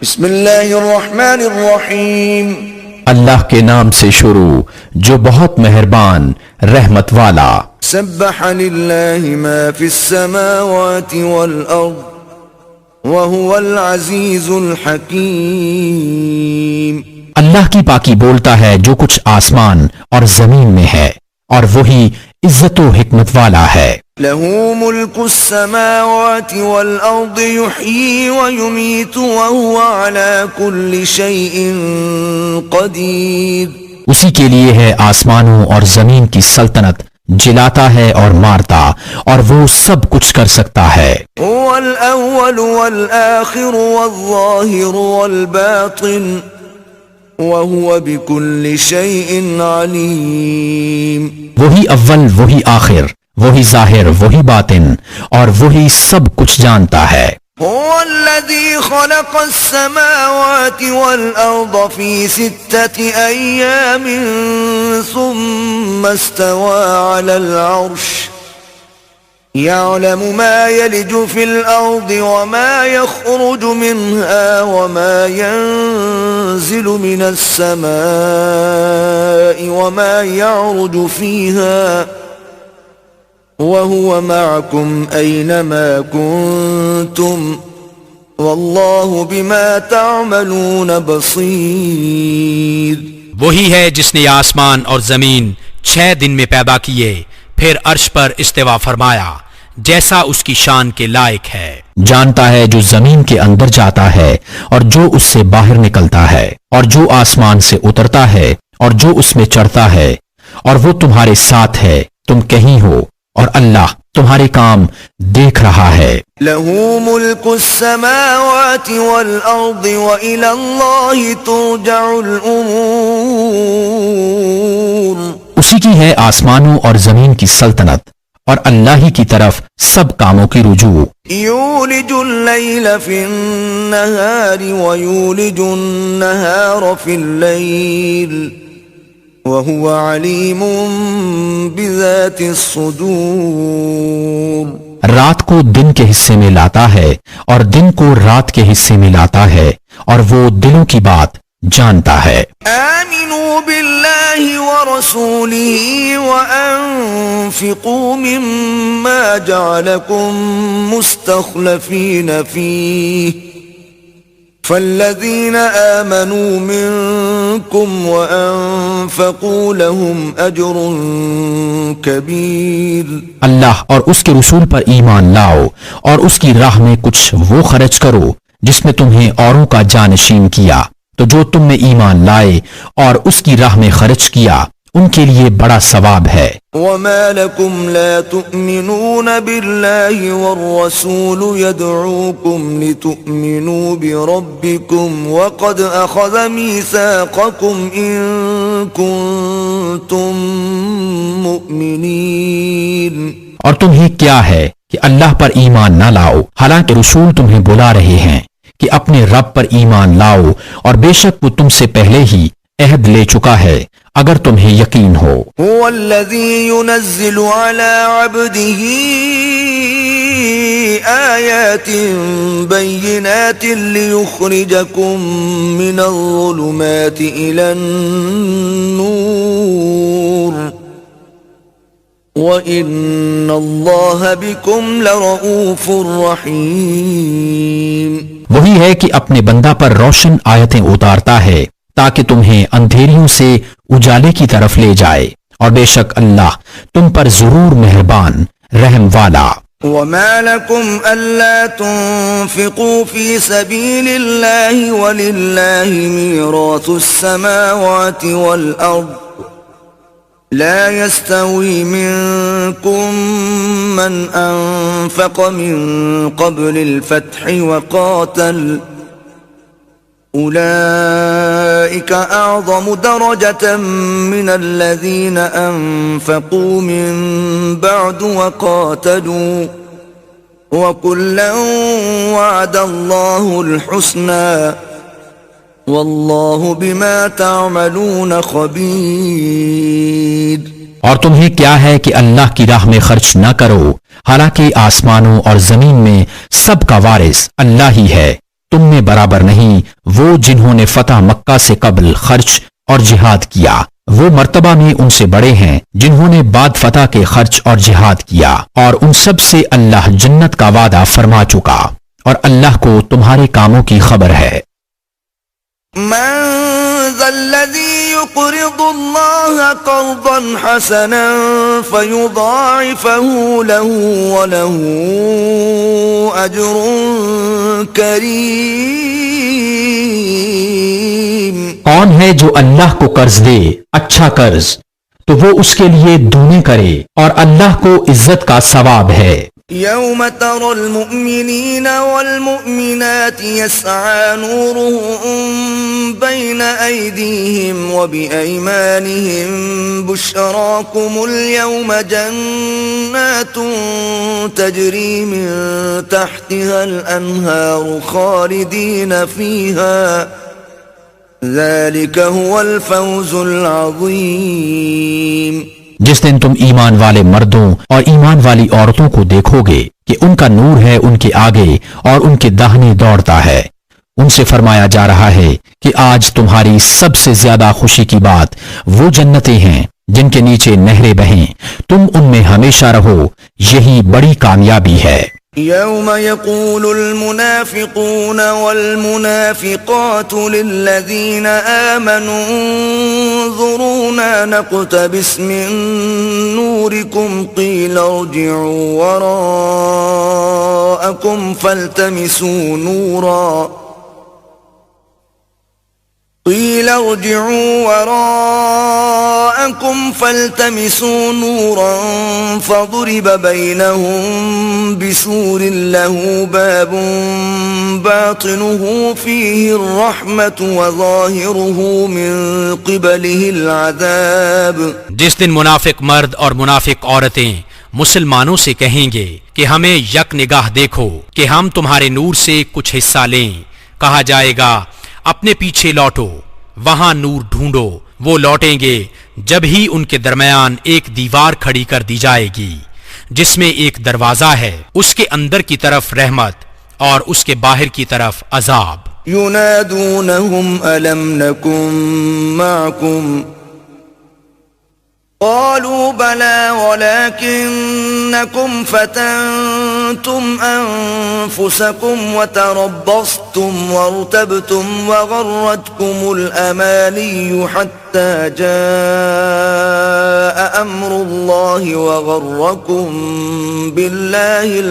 بسم اللہ الرحمن الرحیم، اللہ کے نام سے شروع جو بہت مہربان رحمت والا، سبح للہ ما فی السماوات والارض وهو العزیز الحکیم، اللہ کی پاکی بولتا ہے جو کچھ آسمان اور زمین میں ہے اور وہی عزت و حکمت والا ہے، له ملک السماوات والارض يحيي ويميت وهو على كل شيء قدیر، اسی کے لیے ہے آسمانوں اور زمین کی سلطنت، جلاتا ہے اور مارتا اور وہ سب کچھ کر سکتا ہے، هو الاول والآخر والظاہر والباطن وهو بكل شيء علیم، وہی اول وہی آخر وہی ظاہر وہی باطن اور وہی سب کچھ جانتا ہے، هو الذي خلق السماوات والأرض في 6 أيام ثم استوى على العرش، يعلم ما يلج في الأرض وما يخرج منها وما ينزل من السماء وما يعرج فيها وَهُوَ مَعَكُمْ أَيْنَمَا كُنْتُمْ وَاللَّهُ بِمَا تَعْمَلُونَ بَصِيرٌ، وہی ہے جس نے آسمان اور زمین 6 دن میں پیدا کیے، پھر عرش پر استوا فرمایا جیسا اس کی شان کے لائق ہے۔ جانتا ہے جو زمین کے اندر جاتا ہے اور جو اس سے باہر نکلتا ہے، اور جو آسمان سے اترتا ہے اور جو اس میں چڑھتا ہے، اور وہ تمہارے ساتھ ہے، تم کہیں ہو، اور اللہ تمہارے کام دیکھ رہا ہے۔ لَهُ مُلْكُ السَّمَاوَاتِ وَالْأَرْضِ وَإِلَى اللَّهِ تُرْجَعُ الْأُمُورُ۔ اسی کی ہے آسمانوں اور زمین کی سلطنت، اور اللہ ہی کی طرف سب کاموں کی رجوع۔ يولج الليل في النهار ويولج النهار في الليل وهو عليم بذات الصدور۔ رات کو دن کے حصے میں لاتا ہے اور دن کو رات کے حصے میں لاتا ہے، اور وہ دلوں کی بات جانتا ہے۔ آمنوا بالله ورسوله وأنفقوا مما جعلكم مستخلفين فيه فالذين آمنوا منكم وأنفقوا لهم أجر كبير۔ اللہ اور اس کے رسول پر ایمان لاؤ اور اس کی راہ میں کچھ وہ خرچ کرو جس میں تمہیں اوروں کا جانشین کیا، تو جو تم میں ایمان لائے اور اس کی راہ میں خرچ کیا ان کے لیے بڑا ثواب ہے۔ وما لكم لا تؤمنون بالله والرسول يدعوكم لتؤمنوا بربكم وقد أخذ ميثاقكم إن كنتم مؤمنين۔ اور تمہیں کیا ہے کہ اللہ پر ایمان نہ لاؤ، حالانکہ رسول تمہیں بلا رہے ہیں کہ اپنے رب پر ایمان لاؤ، اور بے شک وہ تم سے پہلے ہی عہد لے چکا ہے اگر تمہیں یقین ہو۔ هو الذي ينزل على عبده آيات بينات ليخرجكم من الظلمات إلى النور وَإِنَّ اللَّهَ بِكُمْ لَرَؤُوفٌ رَحِيمٌ۔ وہی ہے کہ اپنے بندہ پر روشن آیتیں اتارتا ہے تاکہ تمہیں اندھیریوں سے اجالے کی طرف لے جائے، اور بے شک اللہ تم پر ضرور مہربان رحم والا۔ وَمَا لَكُمْ أَلَّا تُنْفِقُوا فِي سَبِيلِ اللَّهِ وَلِلَّهِ مِيرَاثُ السَّمَاوَاتِ وَالْأَرْضِ لا يستوي منكم من أنفق من قبل الفتح وقاتل أولئك أعظم درجة من الذين أنفقوا من بعد وقاتلوا وكلا وعد الله الحسنى واللہ بما تعملون خبیر۔ اور تمہیں کیا ہے کہ اللہ کی راہ میں خرچ نہ کرو، حالانکہ آسمانوں اور زمین میں سب کا وارث اللہ ہی ہے۔ تم میں برابر نہیں وہ جنہوں نے فتح مکہ سے قبل خرچ اور جہاد کیا، وہ مرتبہ میں ان سے بڑے ہیں جنہوں نے بعد فتح کے خرچ اور جہاد کیا، اور ان سب سے اللہ جنت کا وعدہ فرما چکا، اور اللہ کو تمہارے کاموں کی خبر ہے۔ من ذا الذي يقرض الله قرضا حسنا فيضاعفه له وله أجر كريم۔ کون ہے جو اللہ کو قرض دے اچھا قرض تو وہ اس کے لیے دونے کرے، اور اللہ کو عزت کا ثواب ہے۔ يوم ترى المؤمنين والمؤمنات يسعى نورهم بين أيديهم وبأيمانهم بشراكم اليوم جنات تجري من تحتها الأنهار خالدين فيها ذلك هو الفوز العظيم۔ جس دن تم ایمان والے مردوں اور ایمان والی عورتوں کو دیکھو گے کہ ان کا نور ہے ان کے آگے اور ان کے داہنے دوڑتا ہے، ان سے فرمایا جا رہا ہے کہ آج تمہاری سب سے زیادہ خوشی کی بات وہ جنتیں ہیں جن کے نیچے نہریں بہیں، تم ان میں ہمیشہ رہو، یہی بڑی کامیابی ہے۔ يوم يقول المنافقون والمنافقات للذين آمنوا انظرونا نقتبس من نوركم قيل ارجعوا وراءكم فالتمسوا نورا فضرب بينهم بسور له باب باطنه فيه الرحمة وظاهره من قبله العذاب. جس دن منافق مرد اور منافق عورتیں مسلمانوں سے کہیں گے کہ ہمیں یک نگاہ دیکھو کہ ہم تمہارے نور سے کچھ حصہ لیں، کہا جائے گا اپنے پیچھے لوٹو، وہاں نور ڈھونڈو. وہ لوٹیں گے جب ہی ان کے درمیان ایک دیوار کھڑی کر دی جائے گی جس میں ایک دروازہ ہے، اس کے اندر کی طرف رحمت اور اس کے باہر کی طرف عذاب. ينادونهم ألم نكن معكم قالوا بلى ولكنكم فتنتم أنفسكم وتربصتم وارتبتم وغرتكم الأماني حتى جاء أمر الله وغركم بالله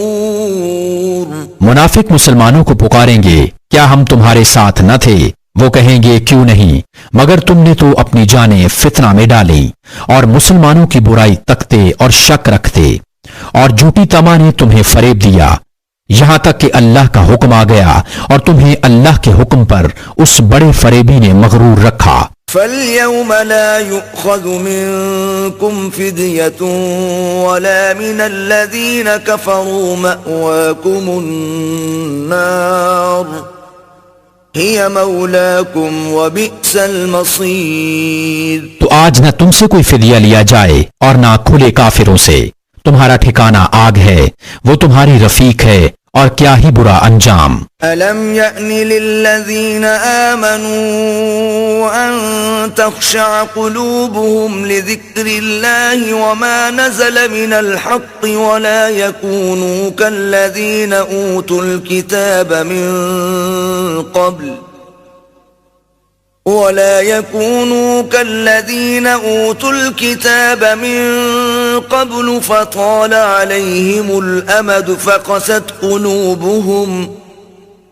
الغرور. منافق مسلمانوں کو پکاریں گے کیا ہم تمہارے ساتھ نہ تھے؟ وہ کہیں گے کیوں نہیں، مگر تم نے تو اپنی جانیں فتنہ میں ڈالی اور مسلمانوں کی برائی تکتے اور شک رکھتے، اور جھوٹی طمع نے تمہیں فریب دیا یہاں تک کہ اللہ کا حکم آ گیا اور تمہیں اللہ کے حکم پر اس بڑے فریبی نے مغرور رکھا. فَالْيَوْمَ لَا يُؤْخَذُ مِنْكُمْ فِدْيَةٌ وَلَا مِنَ الَّذِينَ كَفَرُوا مَأْوَاكُمُ النَّارُ هِيَ مَوْلَاكُمْ وَبِئْسَ الْمَصِيرُ. تو آج نہ تم سے کوئی فدیہ لیا جائے اور نہ کھلے کافروں سے، تمہارا ٹھکانہ آگ ہے، وہ تمہاری رفیق ہے اور کیا ہی برا انجام. أَلَمْ يَأْنِ لِلَّذِينَ آمَنُوا أَن تَخْشَعَ قُلُوبُهُمْ لِذِكْرِ اللَّهِ وَمَا نَزَلَ مِنَ الْحَقِّ وَلَا يَكُونُوا كَالَّذِينَ أُوتُوا الكتاب من قبل فطال عليهم الأمد فقست قلوبهم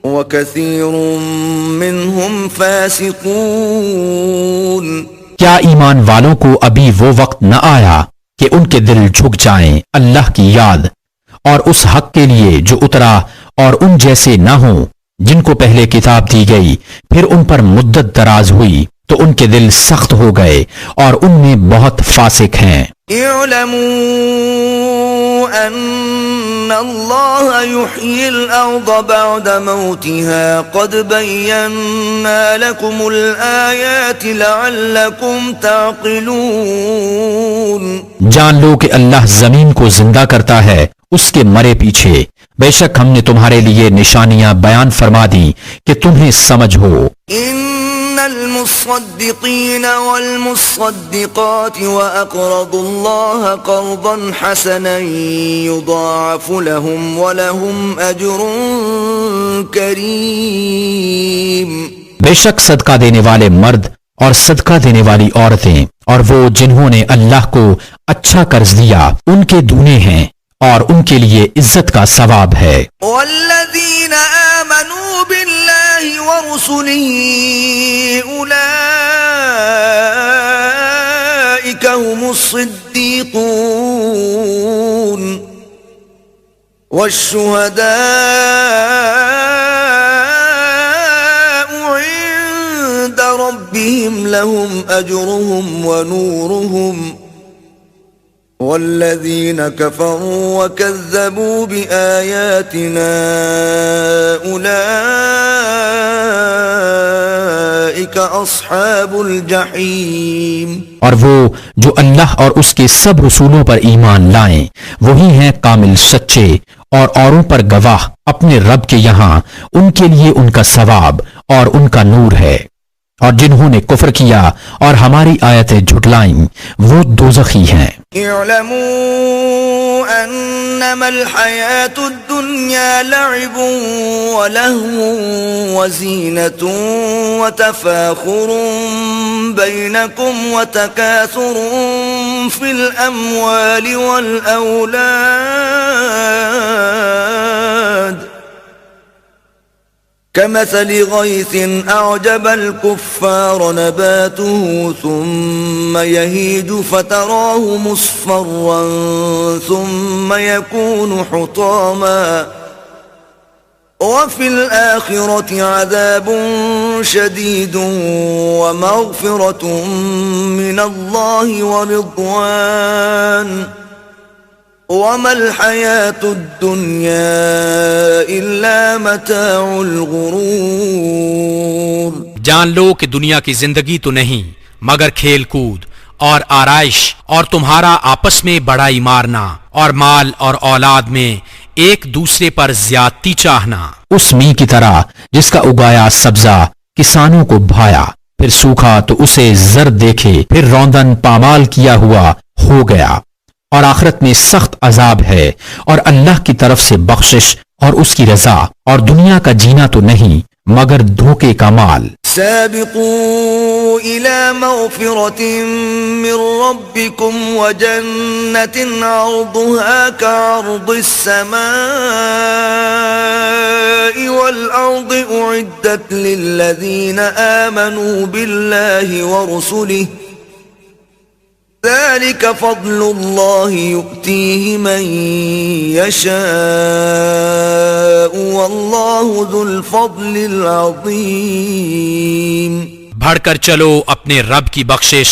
وكثير منهم فاسقون. کیا ایمان والوں کو ابھی وہ وقت نہ آیا کہ ان کے دل جھک جائیں اللہ کی یاد اور اس حق کے لیے جو اترا، اور ان جیسے نہ ہوں جن کو پہلے کتاب دی گئی پھر ان پر مدت دراز ہوئی تو ان کے دل سخت ہو گئے اور ان میں بہت فاسق ہیں. اعلموا ان اللہ یحیی الارض بعد موتها قد بینا لکم الآیات لعلکم تعقلون. جان لو کہ اللہ زمین کو زندہ کرتا ہے اس کے مرے پیچھے، بے شک ہم نے تمہارے لیے نشانیاں بیان فرما دی کہ تمہیں سمجھ ہو. ان المصدقین والمصدقات واقرضوا اللہ قرضا حسنا یضاعف لهم ولهم اجر کریم. بے شک صدقہ دینے والے مرد اور صدقہ دینے والی عورتیں اور وہ جنہوں نے اللہ کو اچھا قرض دیا ان کے دونے ہیں اور ان کے لیے عزت کا ثواب ہے. والذین آمنوا باللہ ورسلہ اولئک هم الصدیقون والشہداء عند ربهم لهم اجرهم ونورهم والذین کفروا وکذبوا بآیاتنا اولئک اصحاب الجحیم. اور وہ جو اللہ اور اس کے سب رسولوں پر ایمان لائیں وہی ہیں کامل سچے اور اوروں پر گواہ اپنے رب کے یہاں، ان کے لیے ان کا ثواب اور ان کا نور ہے، اور جنہوں نے کفر کیا اور ہماری آیتیں جھٹلائیں وہ دوزخی ہیں۔ اعلموا انما الحياة الدنيا لعب ولهو وزينة وتفاخر بينكم وتكاثر في الأموال والأولاد كمثل غيث أعجب الكفار نباته ثم يهيج فتراه مصفرا ثم يكون حطاما وفي الآخرة عذاب شديد ومغفرة من الله ورضوان وما الحياة الدنيا إلا متاع الغرور۔ جان لو کہ دنیا کی زندگی تو نہیں مگر کھیل کود اور آرائش اور تمہارا آپس میں بڑائی مارنا اور مال اور اولاد میں ایک دوسرے پر زیادتی چاہنا۔ اس می کی طرح جس کا اگایا سبزہ کسانوں کو بھایا، پھر سوکھا تو اسے زرد دیکھے، پھر روندن پامال کیا ہوا ہو گیا، اور آخرت میں سخت عذاب ہے اور اللہ کی طرف سے بخشش اور اس کی رضا، اور دنیا کا جینا تو نہیں مگر دھوکے کا مال۔ سابقوا إلى مغفرة من ربكم وجنة عرضها كعرض السماء والأرض أعدت للذين آمنوا بالله ورسله ذلك فضل الله يؤتيه من يشاء والله ذو الفضل العظيم۔ بڑھ کر چلو اپنے رب کی بخشش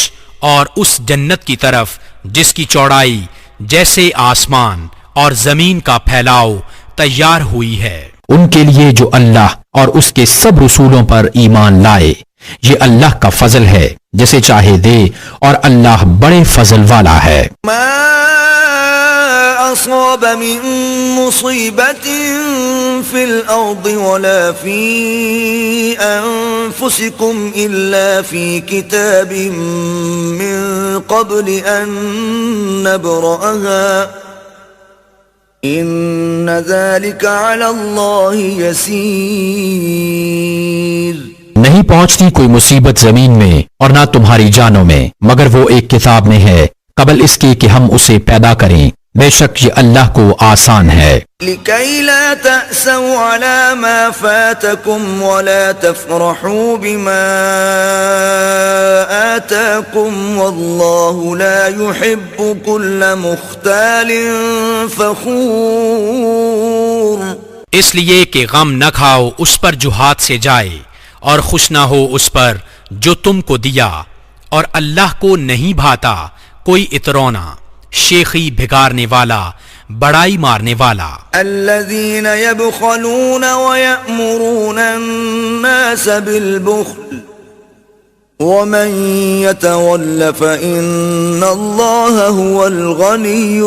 اور اس جنت کی طرف جس کی چوڑائی جیسے آسمان اور زمین کا پھیلاؤ تیار ہوئی ہے۔ ان کے لیے جو اللہ اور اس کے سب رسولوں پر ایمان لائے، یہ اللہ کا فضل ہے جسے چاہے دے، اور اللہ بڑے فضل والا ہے۔ ما أصاب من مصيبة في الأرض ولا في أنفسكم إلا في كتاب من قبل أن نبرأها إن ذلك على الله يسير۔ نہیں پہنچتی کوئی مصیبت زمین میں اور نہ تمہاری جانوں میں مگر وہ ایک کتاب میں ہے قبل اس کے کہ ہم اسے پیدا کریں، بے شک یہ اللہ کو آسان ہے۔ لكي لا تأسوا على ما فاتكم ولا تفرحوا بما آتاكم والله لا يحب كل مختال فخور۔ اس لیے کہ غم نہ کھاؤ اس پر جو ہاتھ سے جائے اور خوش نہ ہو اس پر جو تم کو دیا، اور اللہ کو نہیں بھاتا کوئی اترونا، شیخی بھگارنے والا، بڑائی مارنے والا۔ الذين يبخلون ويأمرون الناس بالبخل ومن يتول فإن الله هو الغني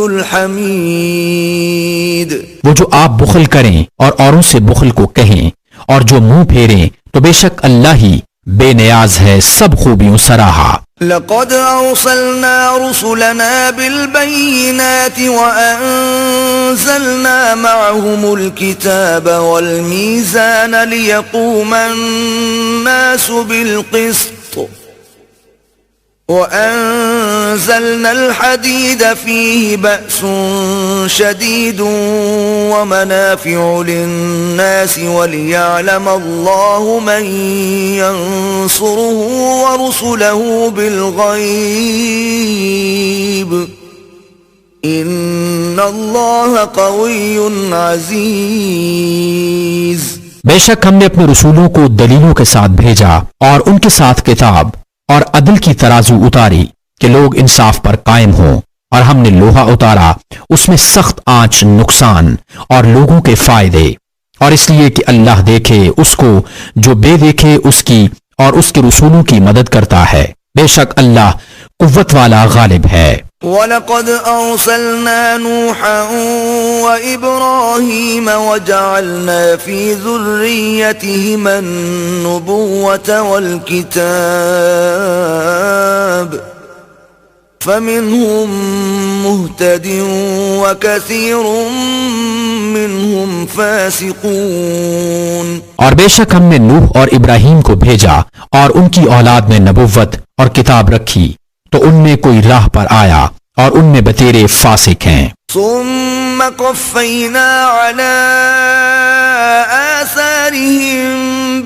الحميد۔ وہ جو آپ بخل کریں اور اوروں سے بخل کو کہیں اور جو منہ پھیریں تو بے شک اللہ ہی بے نیاز ہے، سب خوبیوں سراہا۔ لقد أرسلنا رسلنا بالبينات وأنزلنا معهم الكتاب والميزان ليقوم الناس بالقسط وأنزلنا الحديد فيه بأس شديد ومنافع للناس وليعلم الله من ينصره ورسله بالغيب إن الله قوي عزيز۔ بے شک ہم نے اپنے رسولوں کو دلیلوں کے ساتھ بھیجا اور ان کے ساتھ کتاب اور عدل کی ترازو اتاری کہ لوگ انصاف پر قائم ہوں، اور ہم نے لوہا اتارا اس میں سخت آنچ نقصان اور لوگوں کے فائدے، اور اس لیے کہ اللہ دیکھے اس کو جو بے دیکھے اس کی اور اس کے رسولوں کی مدد کرتا ہے، بے شک اللہ قوت والا غالب ہے۔ وَلَقَدْ أَرْسَلْنَا نُوحًا وَإِبْرَاهِيمَ وَجَعَلْنَا فِي ذُرِّيَّتِهِمَا النُّبُوَّةَ وَالْكِتَابَ فَمِنْهُمْ مُهْتَدٍ وَكَثِيرٌ مِّنْهُمْ فَاسِقُونَ۔ اور بے شک ہم نے نوح اور ابراہیم کو بھیجا اور ان کی اولاد میں نبوت اور کتاب رکھی، تو ان میں کوئی راہ پر آیا اور ان میں بتیرے فاسق ہیں۔ ثم قفينا على آثارهم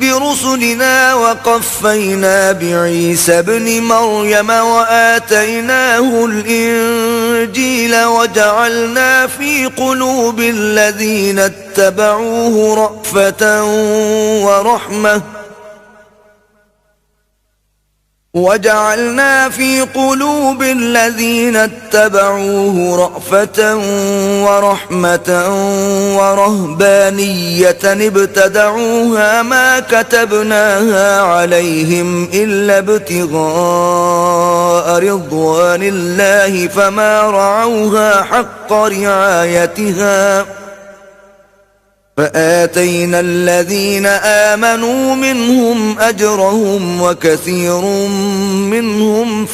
برسلنا وقفينا بعيسى ابن مريم وآتيناه الإنجيل وجعلنا في قلوب الذين اتبعوه رأفة ورحمة ورهبانية ابتدعوها ما كتبناها عليهم إلا ابتغاء رضوان الله فما رعوها حق رعايتها فآتينا الذين آمنوا منهم أجرهم وكثير منهم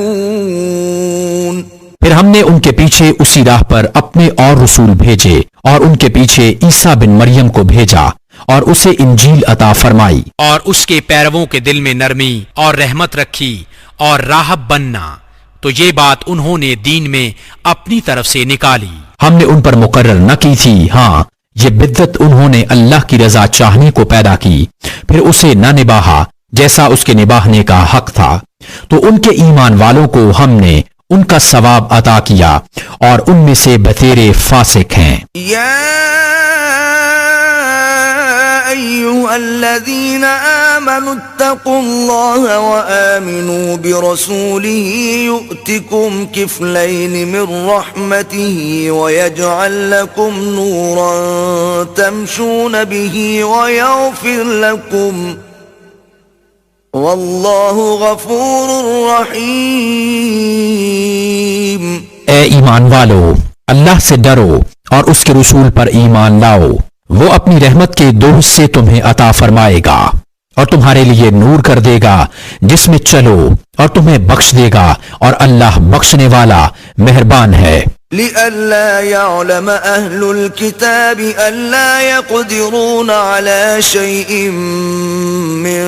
فاسقون۔ پھر ہم نے ان کے پیچھے اسی راہ پر اپنے اور رسول بھیجے اور ان کے پیچھے عیسیٰ بن مریم کو بھیجا اور اسے انجیل عطا فرمائی اور اس کے پیرووں کے دل میں نرمی اور رحمت رکھی اور راہب بننا، تو یہ بات انہوں نے دین میں اپنی طرف سے نکالی۔ ہم نے ان پر مقرر نہ کی تھی، ہاں یہ بدعت انہوں نے اللہ کی رضا چاہنے کو پیدا کی، پھر اسے نہ نباہا جیسا اس کے نباہنے کا حق تھا، تو ان کے ایمان والوں کو ہم نے ان کا ثواب عطا کیا اور ان میں سے بتیرے فاسق ہیں۔ یا ایھا الذین آمنوا اتقوا اللہ وآمنوا برسولہ یؤتکم کفلین من رحمتہ ویجعل لکم نورا تمشون بہ ویغفر لکم واللہ غفور رحیم۔ اے ایمان والو، اللہ سے ڈرو اور اس کے رسول پر ایمان لاؤ، وہ اپنی رحمت کے 2 حصے تمہیں عطا فرمائے گا اور تمہارے لیے نور کر دے گا جس میں چلو، اور تمہیں بخش دے گا، اور اللہ بخشنے والا مہربان ہے۔ لئلا يعلم أهل الكتاب ألا يقدرون على شيء من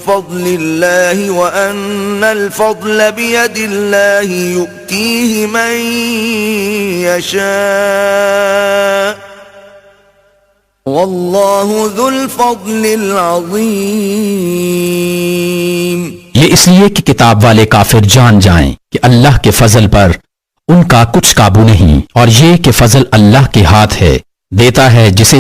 فضل الله وأن الفضل بيد الله يؤتيه من يشاء والله ذو الفضل العظيم۔ یہ اس لیے کہ کتاب والے کافر جان جائیں کہ اللہ کے فضل پر ان کا کچھ قابو نہیں، اور یہ کہ فضل اللہ کے ہاتھ ہے، دیتا ہے جسے